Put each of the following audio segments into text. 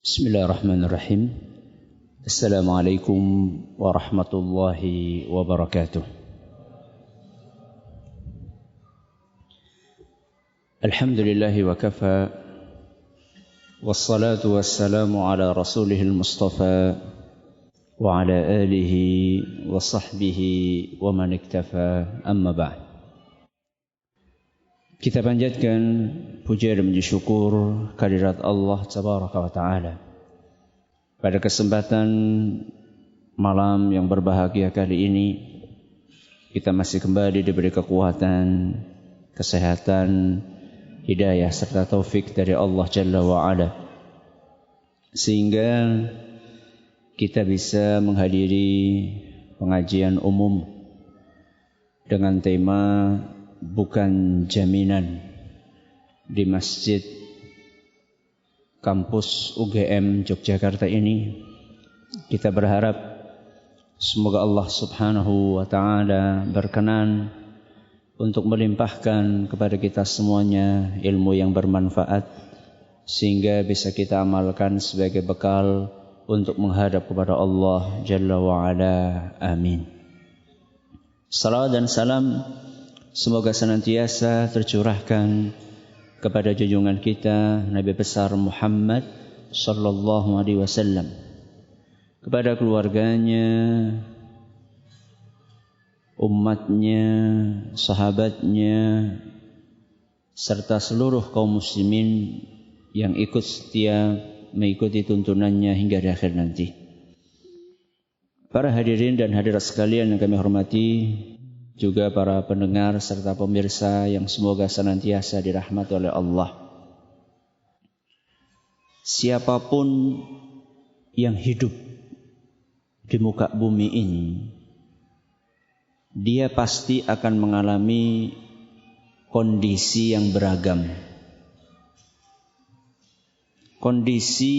Bismillahirrahmanirrahim. Assalamualaikum warahmatullahi wabarakatuh. Alhamdulillahi wa kafa. Wassalatu wassalamu ala rasulihil mustafa wa ala alihi wa sahbihi wa man iktafa, amma ba'd. Kita panjatkan puja dan puji syukur kehadirat Allah Tabaraka wa Ta'ala. Pada kesempatan malam yang berbahagia kali ini, kita masih kembali diberi kekuatan, kesehatan, hidayah serta taufik dari Allah Jalla wa Ala, sehingga kita bisa menghadiri pengajian umum dengan tema bukan jaminan di Masjid Kampus UGM Yogyakarta ini. Kita berharap semoga Allah Subhanahu wa Ta'ala berkenan untuk melimpahkan kepada kita semuanya ilmu yang bermanfaat, sehingga bisa kita amalkan sebagai bekal untuk menghadap kepada Allah Jalla wa Ala. Amin. Salawat dan salam semoga senantiasa tercurahkan kepada junjungan kita Nabi besar Muhammad sallallahu alaihi wasallam, kepada keluarganya, umatnya, sahabatnya, serta seluruh kaum muslimin yang ikut setia mengikuti tuntunannya hingga di akhir nanti. Para hadirin dan hadirat sekalian yang kami hormati, juga para pendengar serta pemirsa yang semoga senantiasa dirahmati oleh Allah. Siapapun yang hidup di muka bumi ini, dia pasti akan mengalami kondisi yang beragam. Kondisi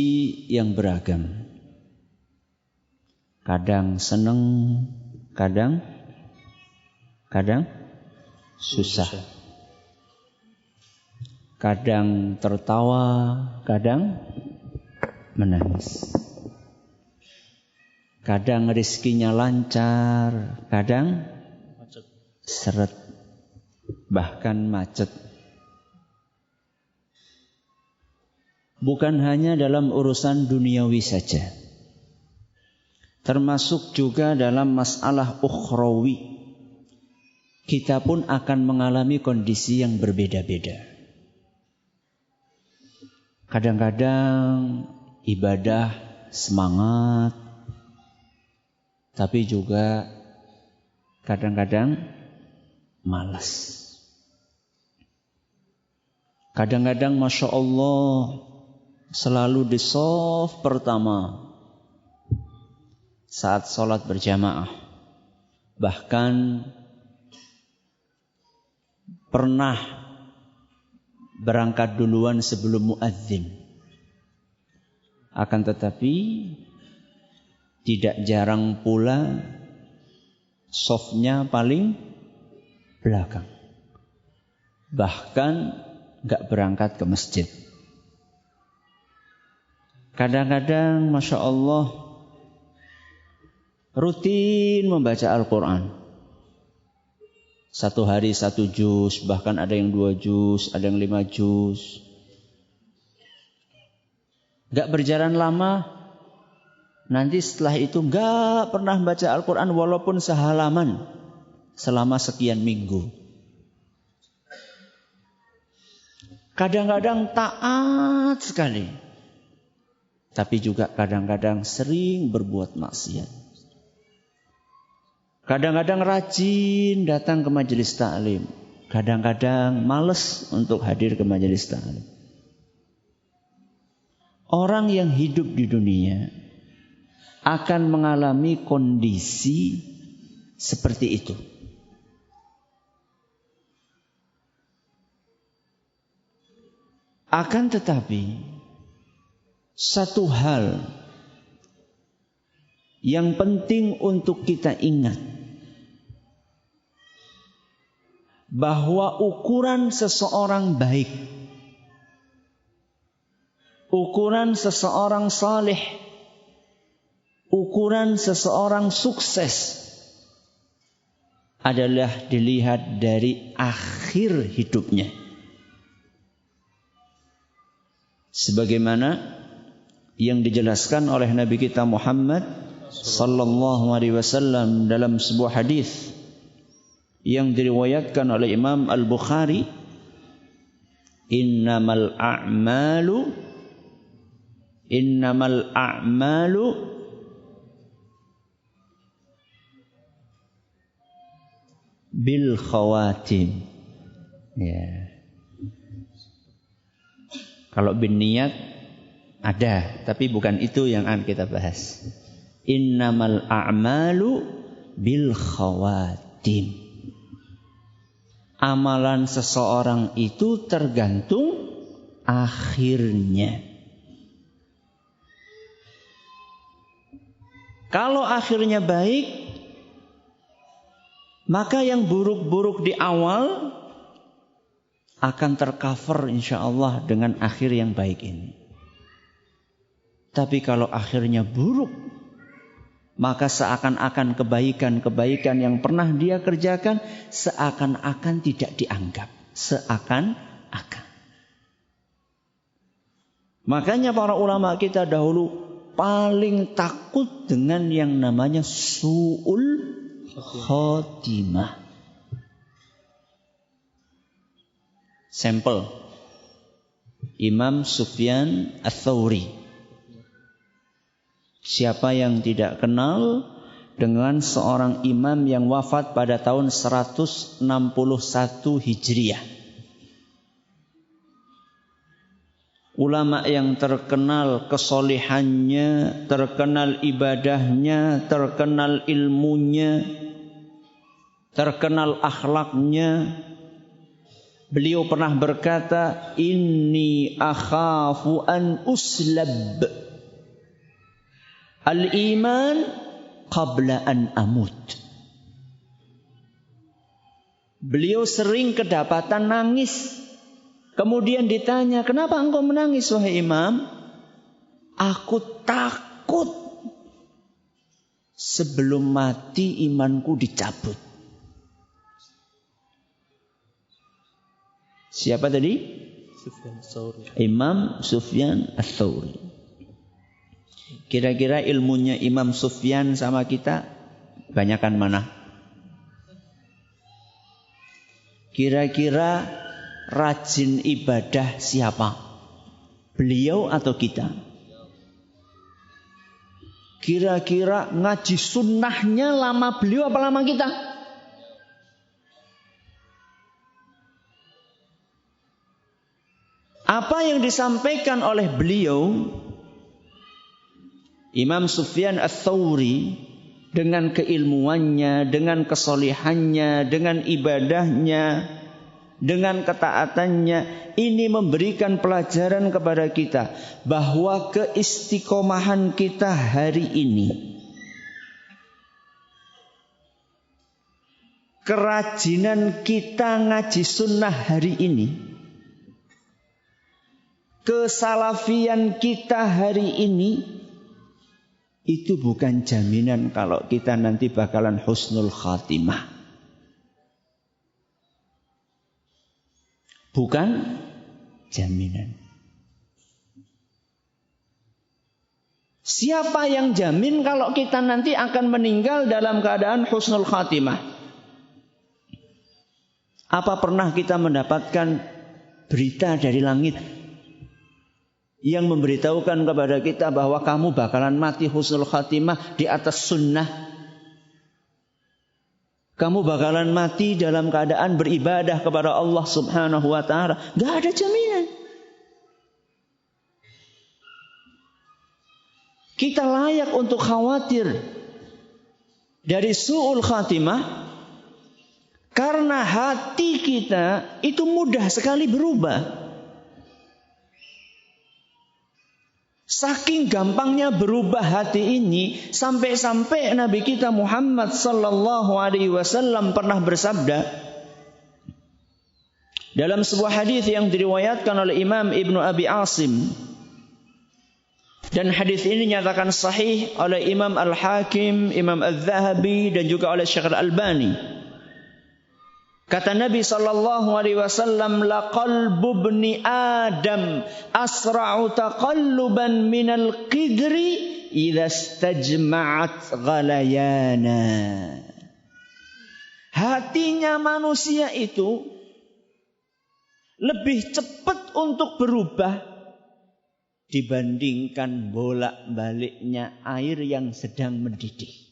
yang beragam. Kadang senang, kadang susah. Kadang tertawa, kadang menangis. Kadang rezekinya lancar, kadang seret, bahkan macet. Bukan hanya dalam urusan duniawi saja, termasuk juga dalam masalah ukhrawi. Kita pun akan mengalami kondisi yang berbeda-beda. Kadang-kadang ibadah semangat, tapi juga kadang-kadang malas. Kadang-kadang Masya Allah selalu di shaf pertama saat sholat berjamaah. Bahkan pernah berangkat duluan sebelum muadzin. Akan tetapi tidak jarang pula shafnya paling belakang. Bahkan enggak berangkat ke masjid. Kadang-kadang Masya Allah rutin membaca Al-Quran. 1 hari 1 juz, bahkan ada yang 2 juz, ada yang 5 juz. Gak berjalan lama, nanti setelah itu gak pernah baca Al-Quran walaupun sehalaman selama sekian minggu. Kadang-kadang taat sekali, tapi juga kadang-kadang sering berbuat maksiat. Kadang-kadang rajin datang ke majelis taklim, kadang-kadang malas untuk hadir ke majelis taklim. Orang yang hidup di dunia akan mengalami kondisi seperti itu. Akan tetapi satu hal yang penting untuk kita ingat, bahwa ukuran seseorang baik ukuran seseorang saleh, ukuran seseorang sukses adalah dilihat dari akhir hidupnya. Sebagaimana yang dijelaskan oleh Nabi kita Muhammad sallallahu alaihi wasallam dalam sebuah hadis yang diriwayatkan oleh Imam Al-Bukhari, innamal a'malu bil khawatim. Ya. Kalau bin niat ada, tapi bukan itu yang akan kita bahas. Innamal a'malu bil khawatim. Amalan seseorang itu tergantung akhirnya. Kalau akhirnya baik, maka yang buruk-buruk di awal akan tercover insyaallah dengan akhir yang baik ini. Tapi kalau akhirnya buruk, maka seakan-akan kebaikan-kebaikan yang pernah dia kerjakan seakan-akan tidak dianggap. Seakan-akan. Makanya para ulama kita dahulu paling takut dengan yang namanya su'ul khotimah. Sampel Imam Sufyan Ats-Tsauri. Siapa yang tidak kenal dengan seorang imam yang wafat pada tahun 161 Hijriah. Ulama yang terkenal kesolihannya, terkenal ibadahnya, terkenal ilmunya, terkenal akhlaknya. Beliau pernah berkata, inni akhafu an uslab al-iman qabla an amut. Beliau sering kedapatan nangis. Kemudian ditanya, kenapa engkau menangis wahai imam? Aku takut sebelum mati imanku dicabut. Siapa tadi? Imam Sufyan Ats-Tsauri. Kira-kira ilmunya Imam Sufyan sama kita banyakan mana? Kira-kira rajin ibadah siapa? Beliau atau kita? Kira-kira ngaji sunnahnya lama beliau apa lama kita? Apa yang disampaikan oleh beliau Imam Sufyan Ats-Tsauri dengan keilmuannya, dengan kesolihannya, dengan ibadahnya, dengan ketaatannya, ini memberikan pelajaran kepada kita bahwa keistiqomahan kita hari ini, kerajinan kita ngaji sunnah hari ini, kesalafian kita hari ini, itu bukan jaminan kalau kita nanti bakalan husnul khatimah. Bukan jaminan. Siapa yang jamin kalau kita nanti akan meninggal dalam keadaan husnul khatimah? Apa pernah kita mendapatkan berita dari langit yang memberitahukan kepada kita bahwa kamu bakalan mati husnul khatimah di atas sunnah? Kamu bakalan mati dalam keadaan beribadah kepada Allah Subhanahu wa ta'ala. Gak ada jaminan. Kita layak untuk khawatir dari su'ul khatimah karena hati kita itu mudah sekali berubah. Saking gampangnya berubah hati ini, sampai-sampai Nabi kita Muhammad sallallahu alaihi wasallam pernah bersabda dalam sebuah hadis yang diriwayatkan oleh Imam Ibnu Abi Asim Dan hadis ini dinyatakan sahih oleh Imam Al-Hakim, Imam Al-Zahabi dan juga oleh Syekh Al-Albani. Kata Nabi sallallahu alaihi wasallam, la qalbu ibni Adam asra'u taqalluban minal qidri idza istajma'at ghalayana. Hatinya manusia itu lebih cepat untuk berubah dibandingkan bolak-baliknya air yang sedang mendidih.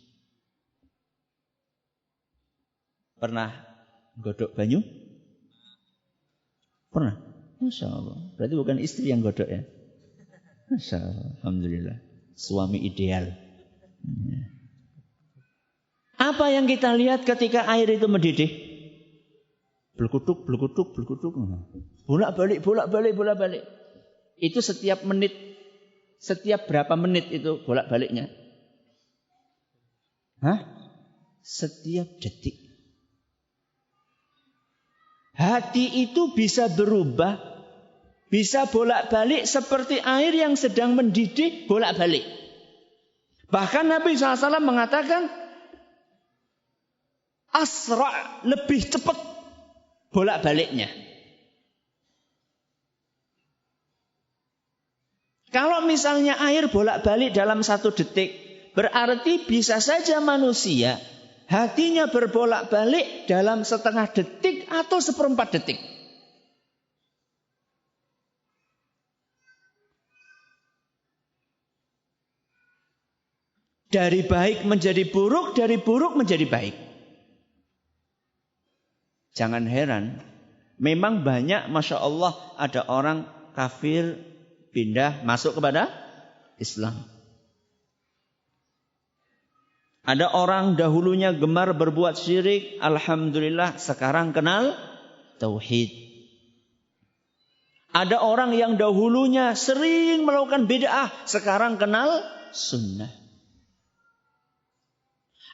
Pernah godok banyu? Pernah? Masya Allah. Berarti bukan istri yang godok ya? Masya Allah. Alhamdulillah. Suami ideal. Apa yang kita lihat ketika air itu mendidih? Belkutuk, belkutuk, belkutuk. Bolak-balik, bolak-balik, bolak-balik. Itu setiap menit, setiap berapa menit itu bolak-baliknya? Setiap detik. Hati itu bisa berubah, bisa bolak-balik seperti air yang sedang mendidih bolak-balik. Bahkan Nabi SAW mengatakan, asra' lebih cepat bolak-baliknya. Kalau misalnya air bolak-balik dalam 1 detik, berarti bisa saja manusia hatinya berbolak-balik dalam setengah detik atau 1/4 detik. Dari baik menjadi buruk, dari buruk menjadi baik. Jangan heran, memang banyak, Masya Allah, ada orang kafir pindah masuk kepada Islam. Ada orang dahulunya gemar berbuat syirik, alhamdulillah sekarang kenal tauhid. Ada orang yang dahulunya sering melakukan bid'ah, sekarang kenal sunnah.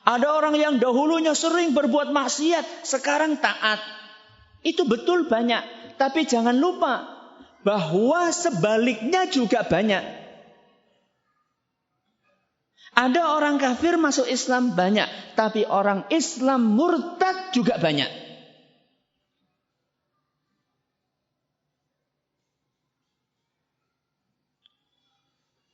Ada orang yang dahulunya sering berbuat maksiat, sekarang taat. Itu betul banyak, tapi jangan lupa bahwa sebaliknya juga banyak. Ada orang kafir masuk Islam banyak, tapi orang Islam murtad juga banyak.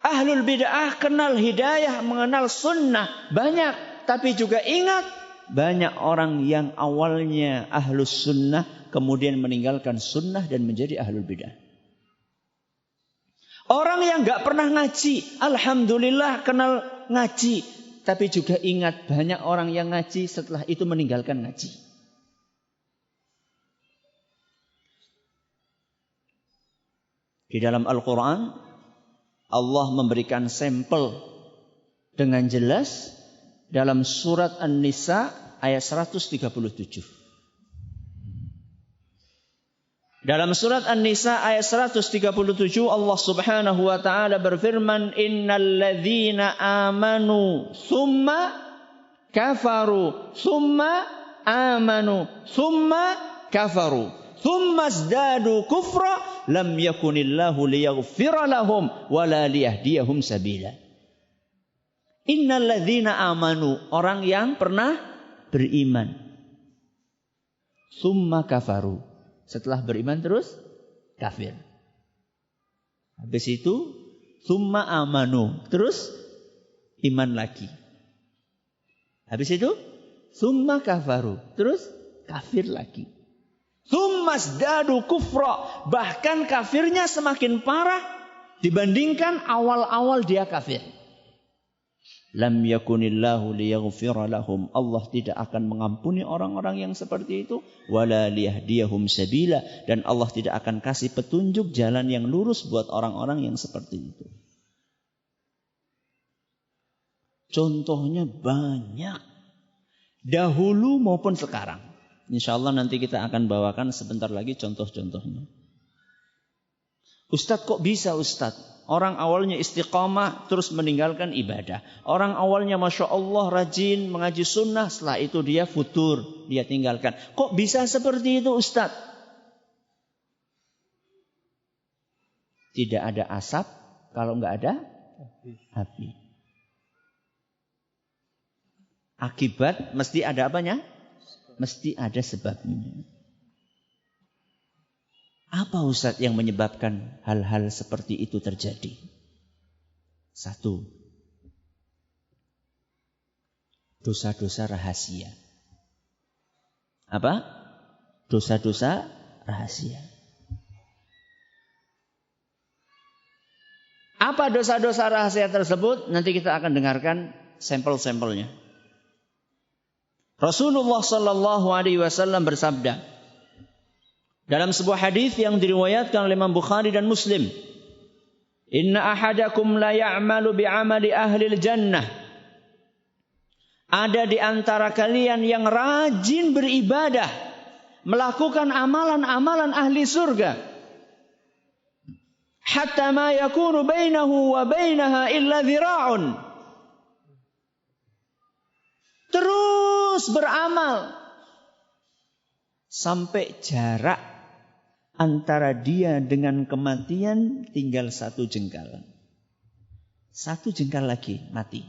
Ahlul bid'ah kenal hidayah, mengenal sunnah banyak. Tapi juga ingat, banyak orang yang awalnya ahlus sunnah, kemudian meninggalkan sunnah dan menjadi ahlul bid'ah. Orang yang gak pernah ngaji, alhamdulillah kenal ngaji. Tapi juga ingat, banyak orang yang ngaji setelah itu meninggalkan ngaji. Di dalam Al-Quran, Allah memberikan sampel dengan jelas dalam surat An-Nisa ayat 137. Dalam surat An-Nisa ayat 137 Allah Subhanahu wa taala berfirman, innal ladzina amanu tsumma kafaru tsumma amanu tsumma kafaru tsumma zdadu kufra lam yakunillahu liyaghfira lahum wala liyahdiyahum sabila. Innal ladzina amanu, orang yang pernah beriman. Tsumma kafaru, setelah beriman terus kafir. Habis itu tsumma amanu, terus iman lagi. Habis itu tsumma kafaru, terus kafir lagi. Tsumma zdadu kufra, bahkan kafirnya semakin parah dibandingkan awal-awal dia kafir. Lam yakunillahu liyaghfira lahum, Allah tidak akan mengampuni orang-orang yang seperti itu, wala liyahdiyahum sabila, dan Allah tidak akan kasih petunjuk jalan yang lurus buat orang-orang yang seperti itu. Contohnya banyak, dahulu maupun sekarang. Insyaallah nanti kita akan bawakan sebentar lagi contoh-contohnya. Ustadz, kok bisa Ustadz? Orang awalnya istiqamah terus meninggalkan ibadah. Orang awalnya Masya Allah rajin mengaji sunnah, setelah itu dia futur, dia tinggalkan. Kok bisa seperti itu Ustadz? Tidak ada asap kalau nggak ada api. Akibat mesti ada apanya? Mesti ada sebabnya. Apa Ustaz yang menyebabkan hal-hal seperti itu terjadi? Satu, dosa-dosa rahasia. Apa? Dosa-dosa rahasia. Apa dosa-dosa rahasia tersebut? Nanti kita akan dengarkan sampel-sampelnya. Rasulullah sallallahu alaihi wasallam bersabda dalam sebuah hadis yang diriwayatkan oleh Imam Bukhari dan Muslim, "Inna ahadakum la ya'malu bi'amali ahli jannah." Ada di antara kalian yang rajin beribadah, melakukan amalan-amalan ahli surga. Hatta ma yakunu bainahu wa bainaha illa dhira'un. Terus beramal sampai jarak antara dia dengan kematian tinggal 1 jengkal. 1 jengkal lagi mati.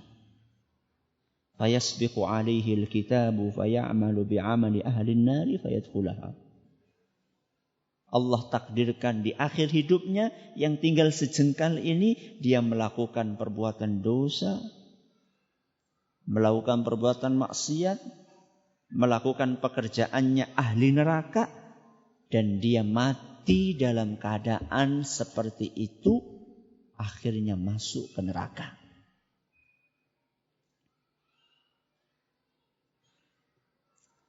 Fayasbiqu alaihi alkitabu fayamalu bi'amali ahli an-nari fayadkhulaha. Allah takdirkan di akhir hidupnya yang tinggal sejengkal ini dia melakukan perbuatan dosa, melakukan perbuatan maksiat, melakukan pekerjaannya ahli neraka, dan dia mati dalam keadaan seperti itu, akhirnya masuk ke neraka.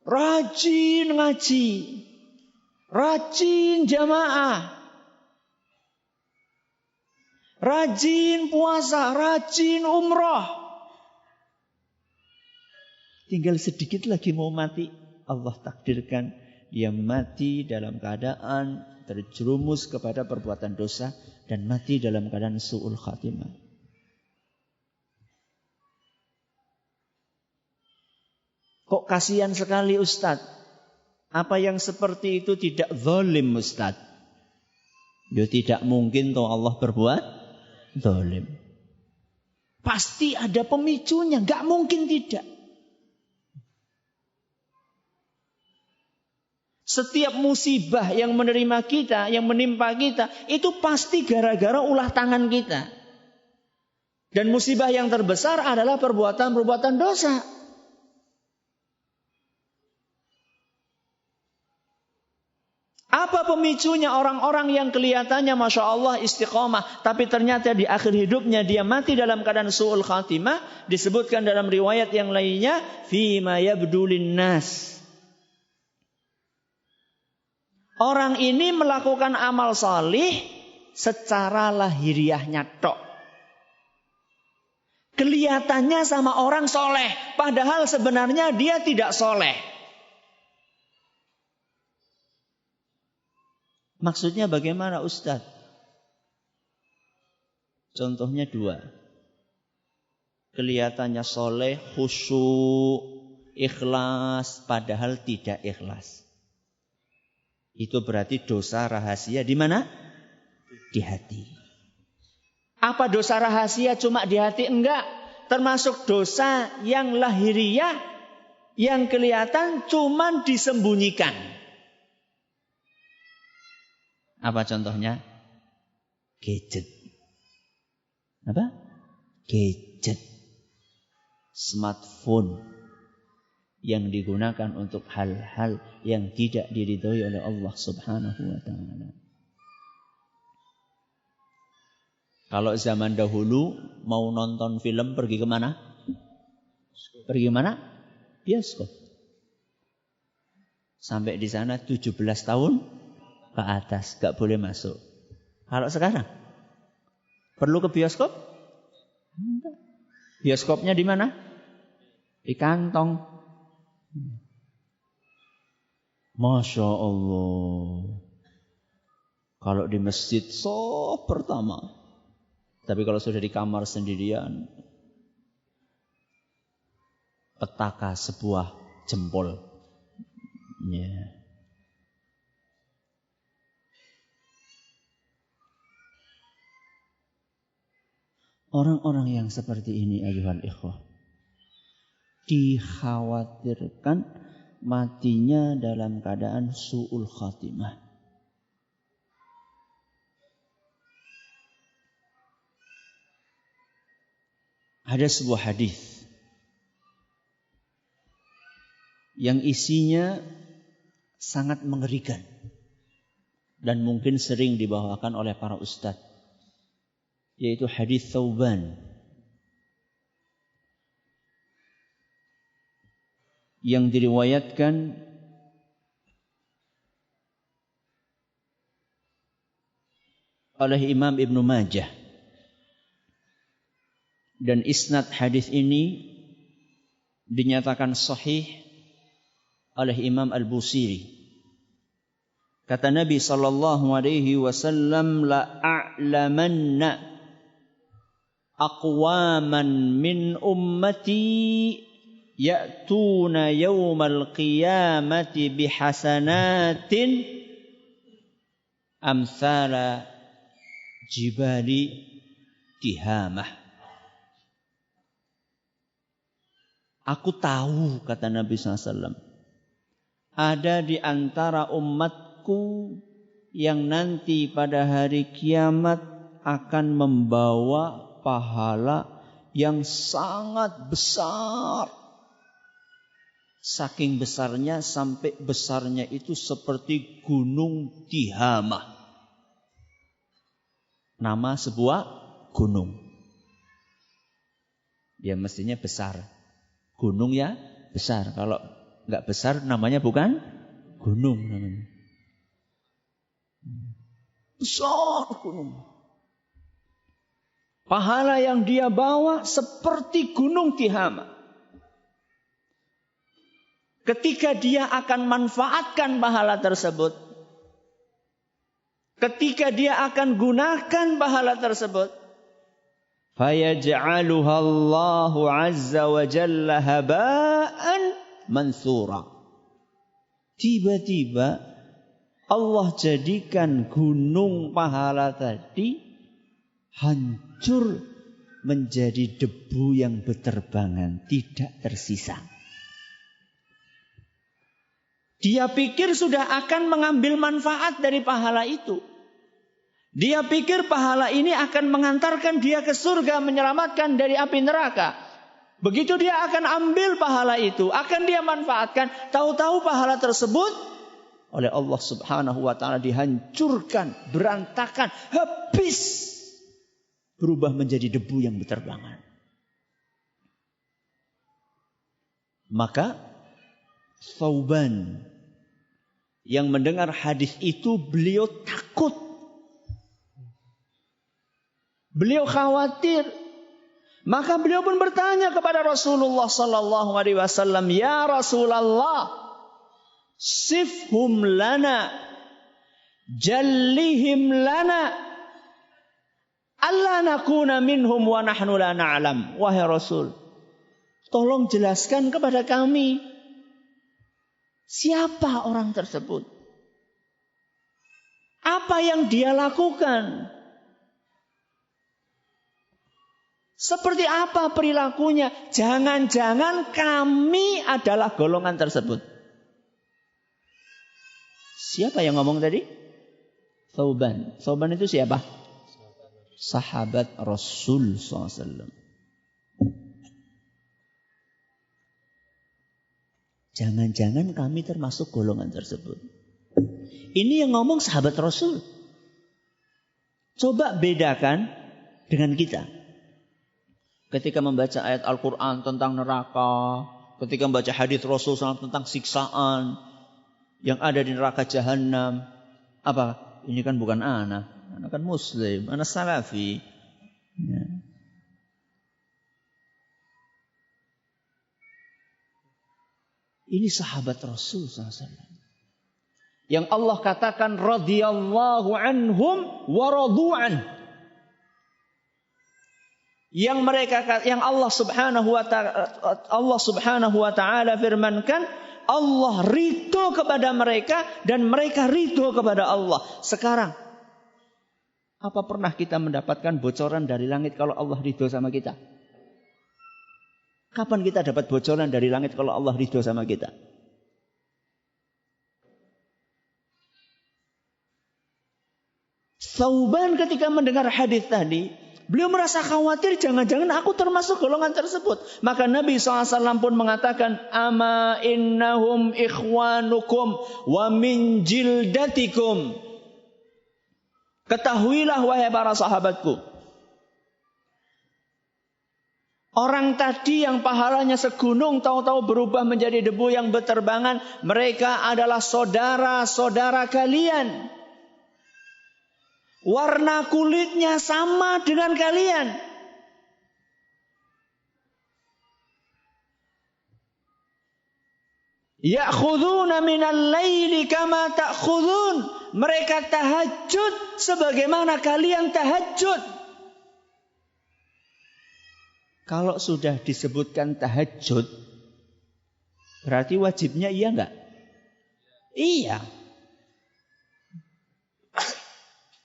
Rajin ngaji, rajin jamaah, rajin puasa, rajin umrah. Tinggal sedikit lagi mau mati, Allah takdirkan dia mati dalam keadaan terjerumus kepada perbuatan dosa dan mati dalam keadaan su'ul khatimah. Kok kasihan sekali Ustaz? Apa yang seperti itu tidak zalim Ustaz? Ya tidak mungkin toh Allah berbuat zalim. Pasti ada pemicunya, enggak mungkin tidak. Setiap musibah yang menerima kita, yang menimpa kita, itu pasti gara-gara ulah tangan kita. Dan musibah yang terbesar adalah perbuatan-perbuatan dosa. Apa pemicunya orang-orang yang kelihatannya Masya Allah istiqomah, tapi ternyata di akhir hidupnya dia mati dalam keadaan su'ul khatimah? Disebutkan dalam riwayat yang lainnya, fima yabdulin nas. Orang ini melakukan amal salih secara lahiriahnya tok. Kelihatannya sama orang soleh, padahal sebenarnya dia tidak soleh. Maksudnya bagaimana Ustaz? Contohnya 2. Kelihatannya soleh, khusyuk, ikhlas, padahal tidak ikhlas. Itu berarti dosa rahasia di mana? Di hati. Apa dosa rahasia cuma di hati? Enggak. Termasuk dosa yang lahiriah, yang kelihatan cuma disembunyikan. Apa contohnya? Gadget. Apa? Gadget. Smartphone yang digunakan untuk hal-hal yang tidak diridhoi oleh Allah Subhanahu wa taala. Kalau zaman dahulu mau nonton film pergi kemana? Pergi mana? Bioskop. Sampai di sana 17 tahun ke atas gak boleh masuk. Kalau sekarang perlu ke bioskop? Bioskopnya di mana? Di kantong. Masya Allah. Kalau di masjid sop pertama. Tapi kalau sudah di kamar sendirian, petaka sebuah jempol. Yeah. Orang-orang yang seperti ini ayuhal ikhwah, dikhawatirkan matinya dalam keadaan su'ul khatimah. Ada sebuah hadis yang isinya sangat mengerikan dan mungkin sering dibawakan oleh para ustadz, yaitu hadis Thauban yang diriwayatkan oleh Imam Ibnu Majah, dan isnad hadis ini dinyatakan sahih oleh Imam Al-Busiri. Kata Nabi sallallahu alaihi wasallam, la a'lamanna aqwaman min ummati ya'tuna yawmal qiyamati bihasanatin amsala jibali tihamah. Aku tahu, kata Nabi SAW, ada di antara umatku yang nanti pada hari kiamat akan membawa pahala yang sangat besar. Saking besarnya sampai besarnya itu seperti gunung Tihamah. Nama sebuah gunung. Ya mestinya besar. Gunung ya besar. Kalau nggak besar namanya bukan gunung namanya. Besar gunung. Pahala yang dia bawa seperti gunung Tihamah. Ketika dia akan manfaatkan pahala tersebut, ketika dia akan gunakan pahala tersebut, fayaj'aluha Allahu azza wa jalla haba'an mansura. Tiba-tiba Allah jadikan gunung pahala tadi hancur menjadi debu yang berterbangan, tidak tersisa. Dia pikir sudah akan mengambil manfaat dari pahala itu. Dia pikir pahala ini akan mengantarkan dia ke surga, menyelamatkan dari api neraka. Begitu dia akan ambil pahala itu, akan dia manfaatkan. Tahu-tahu pahala tersebut oleh Allah Subhanahu wa ta'ala dihancurkan, berantakan, habis. Berubah menjadi debu yang berterbangan. Maka Thauban yang mendengar hadis itu, beliau takut. Beliau khawatir. Maka beliau pun bertanya kepada Rasulullah sallallahu alaihi wasallam, "Ya Rasulullah, sifhum lana, jallihim lana, alla nakuna minhum wa nahnu la na'lam." Wahai Rasul, tolong jelaskan kepada kami, siapa orang tersebut? Apa yang dia lakukan? Seperti apa perilakunya? Jangan-jangan kami adalah golongan tersebut. Siapa yang ngomong tadi? Thauban. Thauban itu siapa? Sahabat Rasul SAW. Jangan-jangan kami termasuk golongan tersebut. Ini yang ngomong sahabat Rasul. Coba bedakan dengan kita. Ketika membaca ayat Al-Quran tentang neraka, ketika membaca hadis Rasul SAW tentang siksaan yang ada di neraka Jahannam. Apa? Ini kan bukan anak kan Muslim, anak Salafi. Ya. Ini sahabat Rasul SAW. Yang Allah katakan radhiyallahu anhum wa radu'an. Yang Allah Subhanahu wa taala firmankan, Allah ridho kepada mereka dan mereka ridho kepada Allah. Sekarang Apa pernah kita mendapatkan bocoran dari langit kalau Allah ridho sama kita? Kapan kita dapat bocoran dari langit kalau Allah ridho sama kita? Thauban ketika mendengar hadis tadi, beliau merasa khawatir jangan-jangan aku termasuk golongan tersebut. Maka Nabi SAW pun mengatakan, ama innahum ikhwanukum wa min jildatikum. Ketahuilah wahai para sahabatku, orang tadi yang pahalanya segunung tahu-tahu berubah menjadi debu yang berterbangan, mereka adalah saudara-saudara kalian. Warna kulitnya sama dengan kalian. Ya'khuduna minal laili kama ta'khudun. Mereka tahajud sebagaimana kalian tahajud. Kalau sudah disebutkan tahajud, berarti wajibnya iya enggak? Iya.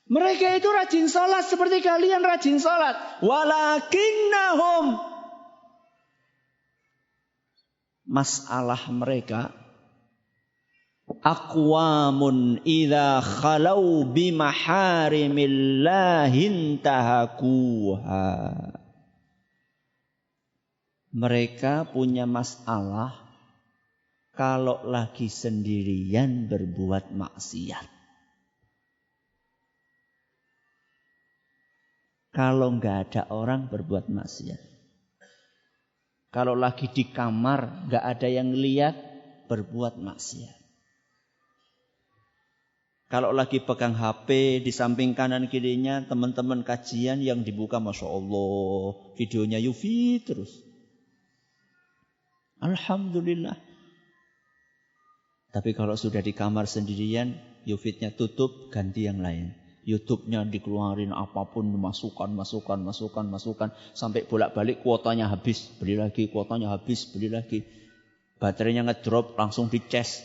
Mereka itu rajin salat seperti kalian rajin salat. Walakinnahum, masalah mereka, aqwamun idza khalau bimaharimillahin tahakuha. Mereka punya masalah kalau lagi sendirian berbuat maksiat. Kalau nggak ada orang berbuat maksiat. Kalau lagi di kamar nggak ada yang lihat berbuat maksiat. Kalau lagi pegang HP di samping kanan kirinya teman-teman kajian yang dibuka, Masya Allah, videonya Yufi terus. Alhamdulillah. Tapi kalau sudah di kamar sendirian, Yufitnya tutup, ganti yang lain. YouTube-nya dikeluarin apapun, masukkan. Sampai bolak-balik kuotanya habis, beli lagi, kuotanya habis, beli lagi. Baterainya ngedrop, langsung dicas.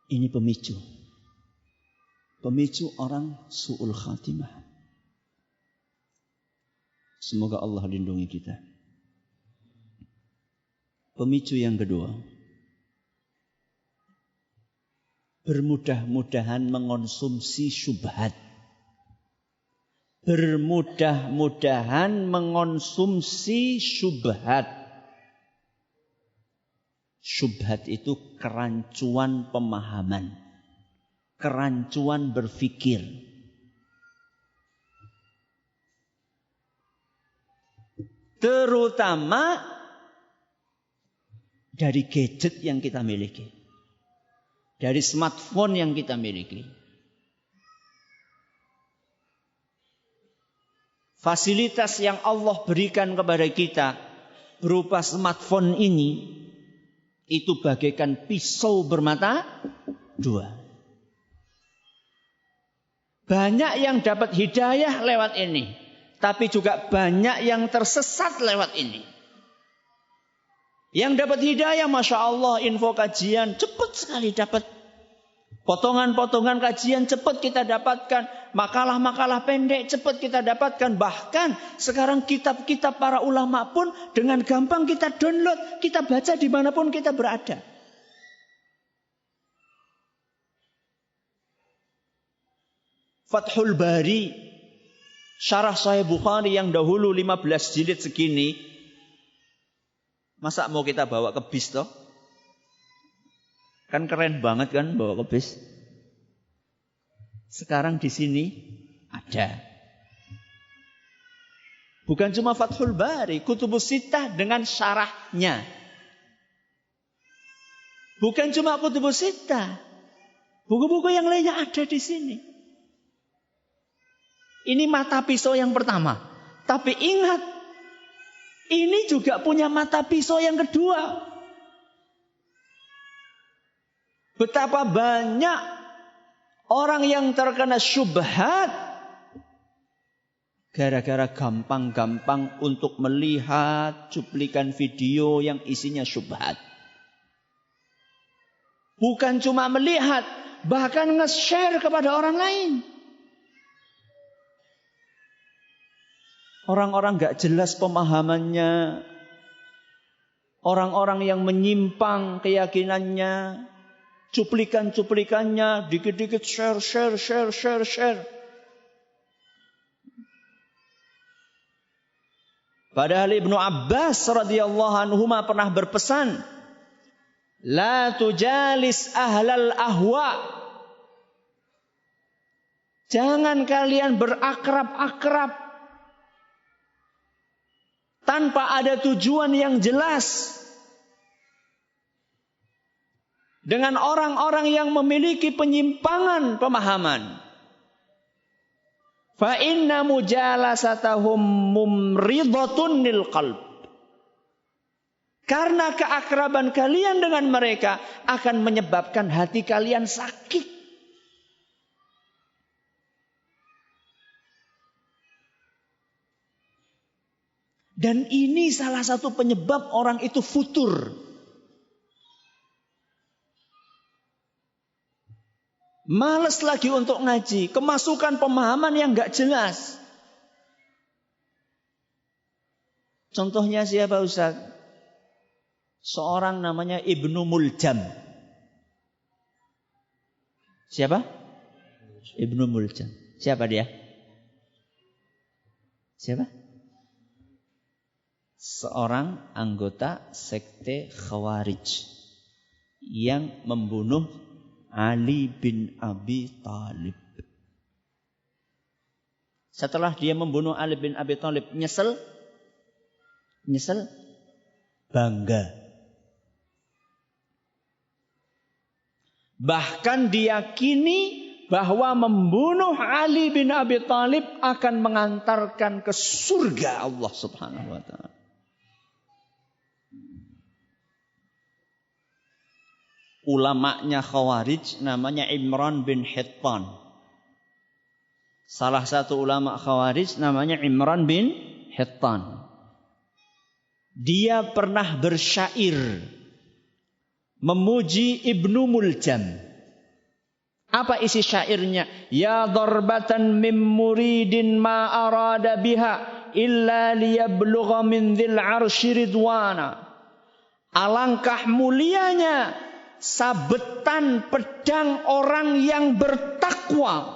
Ini pemicu. Pemicu orang su'ul khatimah. Semoga Allah lindungi kita. Pemicu yang kedua, bermudah-mudahan mengonsumsi syubhat. Bermudah-mudahan mengonsumsi syubhat. Syubhat itu kerancuan pemahaman, kerancuan berfikir. Terutama dari gadget yang kita miliki. Dari smartphone yang kita miliki. Fasilitas yang Allah berikan kepada kita berupa smartphone ini, itu bagaikan pisau bermata dua. Banyak yang dapat hidayah lewat ini. Tapi juga banyak yang tersesat lewat ini. Yang dapat hidayah, Masya Allah, info kajian cepat sekali dapat. Potongan-potongan kajian cepat kita dapatkan. Makalah-makalah pendek cepat kita dapatkan. Bahkan sekarang kitab-kitab para ulama pun dengan gampang kita download. Kita baca dimanapun kita berada. Fathul Bari, syarah Sahih Bukhari yang dahulu 15 jilid segini. Masa mau kita bawa ke bis toh? Kan keren banget kan bawa ke bis. Sekarang di sini ada. Bukan cuma Fathul Bari, Kutubus Sittah dengan syarahnya. Bukan cuma Kutubus Sittah. Buku-buku yang lainnya ada di sini. Ini mata pisau yang pertama. Tapi ingat, ini juga punya mata pisau yang kedua. Betapa banyak orang yang terkena syubhat gara-gara gampang-gampang untuk melihat cuplikan video yang isinya syubhat. Bukan cuma melihat, bahkan nge-share kepada orang lain. Orang-orang gak jelas pemahamannya. Orang-orang yang menyimpang keyakinannya. Cuplikan-cuplikannya, dikit-dikit share. Padahal Ibnu Abbas radhiyallahu anhuma pernah berpesan, la tujalis ahlal ahwa. Jangan kalian berakrab-akrab tanpa ada tujuan yang jelas dengan orang-orang yang memiliki penyimpangan pemahaman. Fa inna mujalasatahum mumridatun lil qalb. Karena keakraban kalian dengan mereka akan menyebabkan hati kalian sakit. Dan ini salah satu penyebab orang itu futur. Males lagi untuk ngaji. Kemasukan pemahaman yang gak jelas. Contohnya siapa Ustaz? Seorang namanya Ibnu Muljam. Siapa? Ibnu Muljam. Siapa dia? Siapa? Seorang anggota sekte Khawarij yang membunuh Ali bin Abi Thalib. Setelah dia membunuh Ali bin Abi Thalib, nyesel, bangga. Bahkan diyakini bahwa membunuh Ali bin Abi Thalib akan mengantarkan ke surga Allah Subhanahu wa taala. Ulamanya Khawarij namanya Imran bin Hittan. Salah satu ulama Khawarij namanya Imran bin Hittan. Dia pernah bersyair memuji Ibnu Muljam. Apa isi syairnya? Ya darbatan mim muridin ma arada biha illa liyablugha min dzil arsy ridwana. Alangkah mulianya sabetan pedang orang yang bertakwa.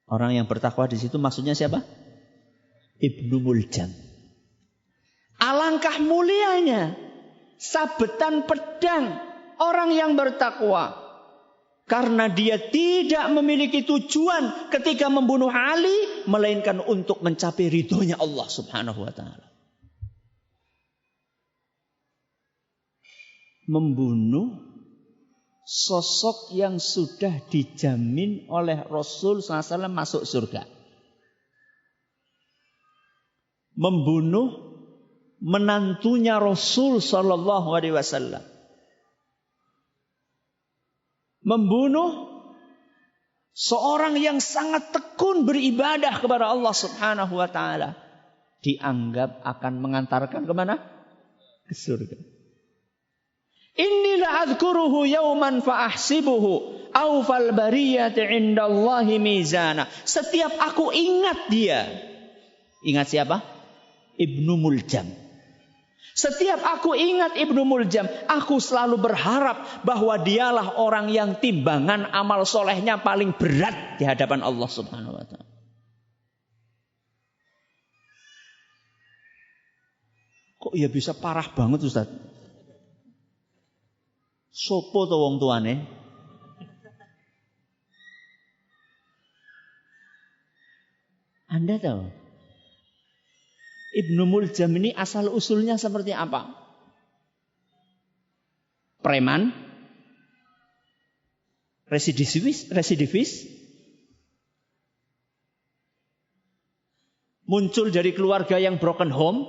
Orang yang bertakwa di situ maksudnya siapa? Ibnu Muljam. Alangkah mulianya sabetan pedang orang yang bertakwa, karena dia tidak memiliki tujuan ketika membunuh Ali melainkan untuk mencapai ridhonya Allah Subhanahu wa taala. Membunuh sosok yang sudah dijamin oleh Rasul SAW masuk surga. Membunuh menantunya Rasul SAW. Membunuh seorang yang sangat tekun beribadah kepada Allah Subhanahu wa taala. Dianggap akan mengantarkan kemana? Ke surga. Inni la'adhkuruhu yawman fa'ahsibuhu awfal bariyati indallahi mizana. Setiap aku ingat dia. Ingat siapa? Ibnu Muljam. Setiap aku ingat Ibnu Muljam, aku selalu berharap bahwa dialah orang yang timbangan amal solehnya paling berat di hadapan Allah Subhanahu wa ta'ala. Kok ya bisa parah banget Ustaz? Sopo to wong tuane? Anda tahu? Ibnu Muljam ini asal usulnya seperti apa? Preman? Residivis? Muncul dari keluarga yang broken home?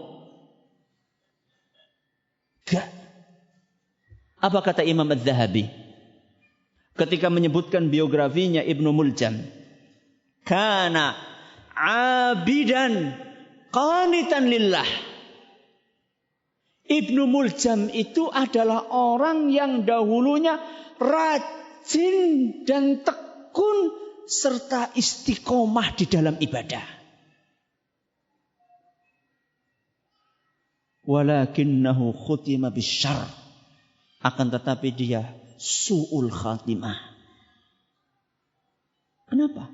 Gak. Apa kata Imam Az-Zahabi ketika menyebutkan biografinya Ibnu Muljam? Kana abidan qanitan lillah. Ibnu Muljam itu adalah orang yang dahulunya rajin dan tekun serta istiqomah di dalam ibadah. Walakinnahu khutima bisyarr. Akan tetapi dia su'ul khatimah. Kenapa?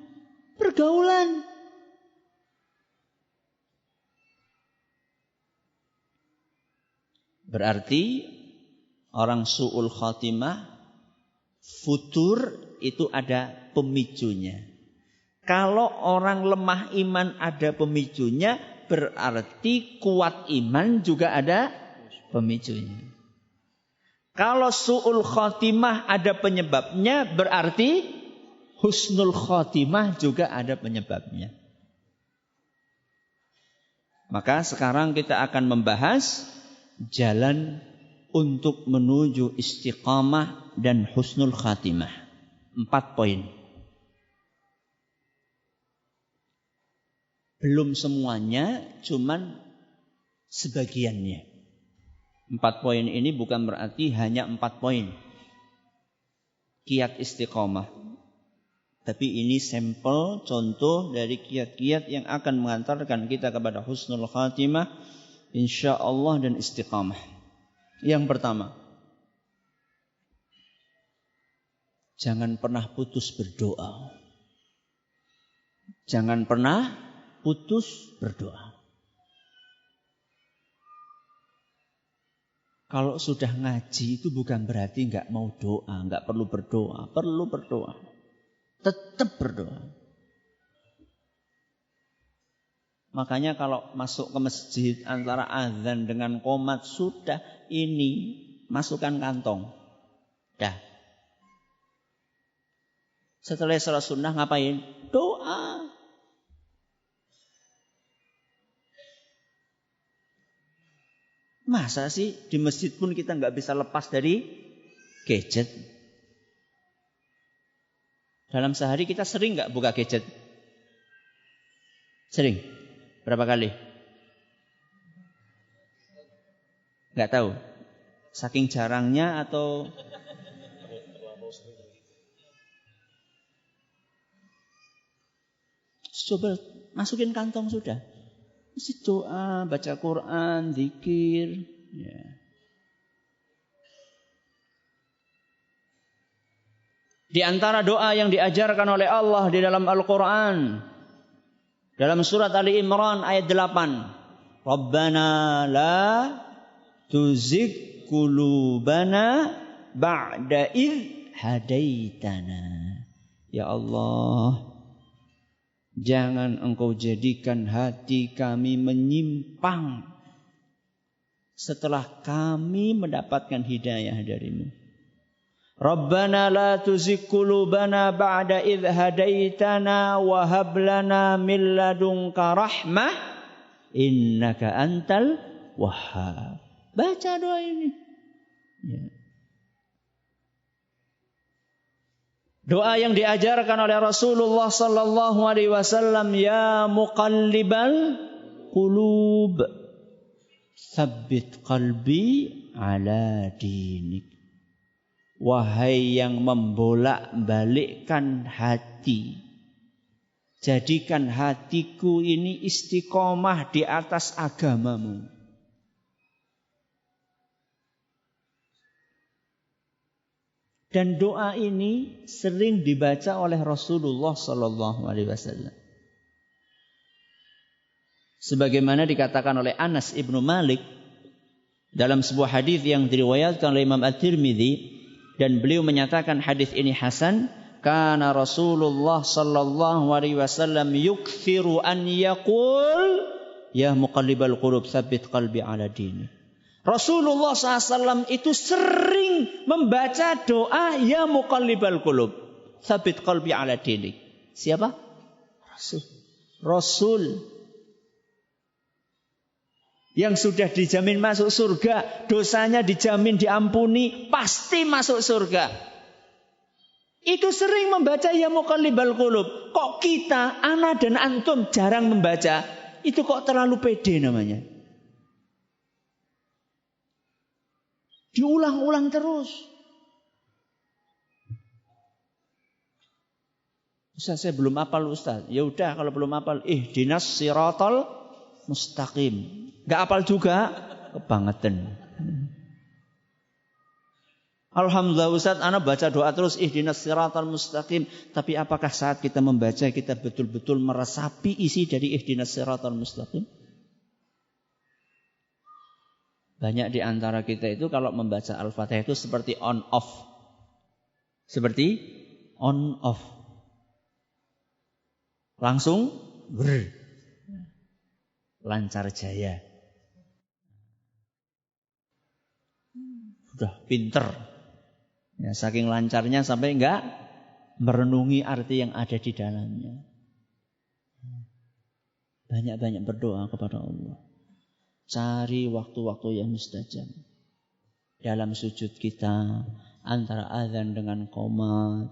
Pergaulan. Berarti orang su'ul khatimah, futur itu ada pemicunya. Kalau orang lemah iman ada pemicunya, berarti kuat iman juga ada pemicunya. Kalau su'ul khatimah ada penyebabnya, berarti husnul khatimah juga ada penyebabnya. Maka sekarang kita akan membahas jalan untuk menuju istiqamah dan husnul khatimah. 4 poin. Belum semuanya, cuman sebagiannya. 4 poin ini bukan berarti hanya 4 poin kiat istiqamah. Tapi ini sampel, contoh dari kiat-kiat yang akan mengantarkan kita kepada husnul khatimah, insyaallah, dan istiqamah. Yang pertama, jangan pernah putus berdoa. Jangan pernah putus berdoa. Kalau sudah ngaji itu bukan berarti nggak mau doa, nggak perlu berdoa. Perlu berdoa. Tetap berdoa. Makanya kalau masuk ke masjid antara azan dengan qomat, sudah ini masukkan kantong. Dah. Setelah salat sunnah ngapain? Doa. Masa sih di masjid pun kita nggak bisa lepas dari gadget? Dalam sehari kita sering nggak buka gadget? Sering? Berapa kali? Nggak tahu. Saking jarangnya atau coba masukin kantong sudah. Mesti doa, baca Quran, zikir. Ya. Di antara doa yang diajarkan oleh Allah di dalam Al-Quran, dalam surat Ali Imran ayat 8, Rabbana la tuzigh qulubana ba'da idh hadaitana. Ya Allah, jangan engkau jadikan hati kami menyimpang setelah kami mendapatkan hidayah darimu. Rabbana la tuzigh qulubana ba'da idh hadaitana wa hab lana min ladunka rahmah innaka antal wahhab. Baca doa ini. Ya. Doa yang diajarkan oleh Rasulullah sallallahu alaihi wasallam, ya muqallibal qulub tsabbit qalbi ala dinik. Wahai yang membolak-balikkan hati, jadikan hatiku ini istiqomah di atas agamamu. Dan doa ini sering dibaca oleh Rasulullah sallallahu alaihi wasallam. Sebagaimana dikatakan oleh Anas ibnu Malik dalam sebuah hadis yang diriwayatkan oleh Imam At-Tirmidzi, dan beliau menyatakan hadis ini hasan, kana Rasulullah sallallahu alaihi wasallam yukthiru an yaqul ya muqallibal qulub tsabbit qalbi ala dini. Rasulullah SAW itu sering membaca doa ya muqallibal qulub tsabbit qalbi ala dini. Siapa? Rasul yang sudah dijamin masuk surga, dosanya dijamin diampuni, pasti masuk surga. Itu sering membaca ya muqallibal qulub. Kok kita, ana dan antum jarang membaca? Itu kok terlalu pede namanya. Diulang-ulang terus. Ustaz, saya belum hafal Ustaz. Ya udah kalau belum hafal, ihdinas siratal mustaqim. Enggak hafal juga, kebangetan. Alhamdulillah Ustaz, ana baca doa terus ihdinas siratal mustaqim. Tapi apakah saat kita membaca kita betul-betul meresapi isi dari ihdinas siratal mustaqim? Banyak di antara kita itu kalau membaca Al-Fatihah itu seperti on off. Seperti on off. Langsung lancar jaya. Sudah pinter. Ya, saking lancarnya sampai enggak merenungi arti yang ada di dalamnya. Banyak-banyak berdoa kepada Allah. Cari waktu-waktu yang mustajab. Dalam sujud kita, antara azan dengan qomat,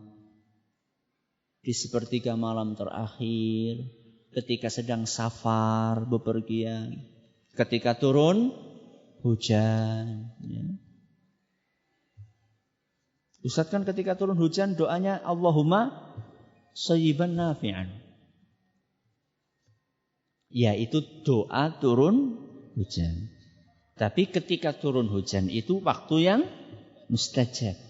di sepertiga malam terakhir, ketika sedang safar, bepergian, ketika turun hujan. Ya. Ustaz kan ketika turun hujan doanya Allahumma shayyiban nafi'an. Ya itu doa turun hujan. Tapi ketika turun hujan itu waktu yang mustajab.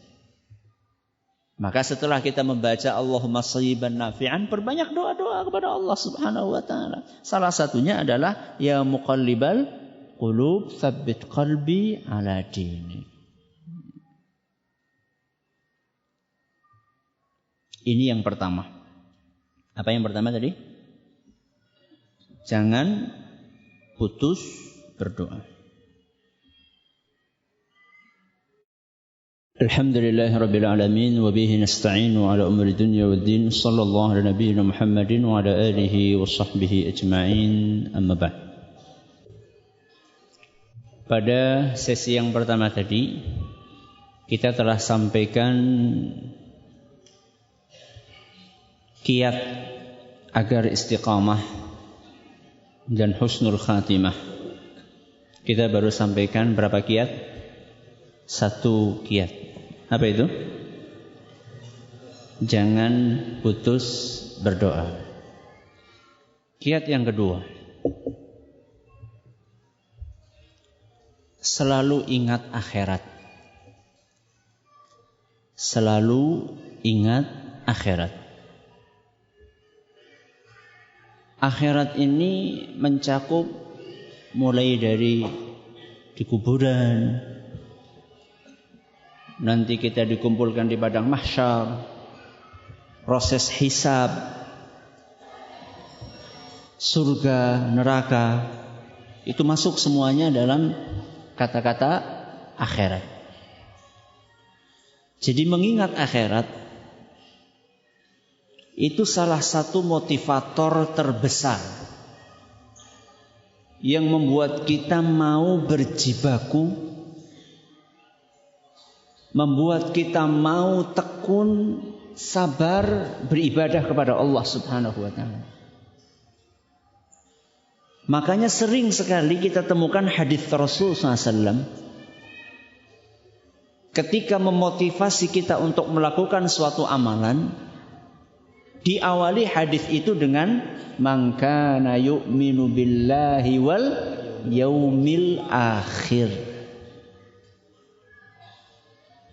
Maka setelah kita membaca Allahumma shayyiban nafi'an, perbanyak doa-doa kepada Allah Subhanahu wa taala. Salah satunya adalah ya muqallibal qulub tsabbit qalbi ala dinik. Ini yang pertama. Apa yang pertama tadi? Jangan putus berdoa. Alhamdulillahirabbil alamin wa bihi nasta'inu ala umuri dunya waddin. Sallallahu ala nabiyyina Muhammadin wa ala alihi wa sahbihi ajma'in. Amma ba'd. Pada sesi yang pertama tadi kita telah sampaikan kiat agar istiqamah dan husnul khatimah. Kita baru sampaikan berapa kiat? 1 kiat. Apa itu? Jangan putus berdoa. Kiat yang kedua, selalu ingat akhirat. Selalu ingat akhirat. Akhirat ini mencakup mulai dari di kuburan, nanti kita dikumpulkan di padang mahsyar, proses hisab, surga, neraka, itu masuk semuanya dalam kata-kata akhirat. Jadi mengingat akhirat itu salah satu motivator terbesar yang membuat kita mau berjibaku, membuat kita mau tekun, sabar beribadah kepada Allah Subhanahu wa taala. Makanya sering sekali kita temukan hadis Rasul SAW ketika memotivasi kita untuk melakukan suatu amalan. Diawali hadis itu dengan man kana yu'minu billahi wal yaumil akhir.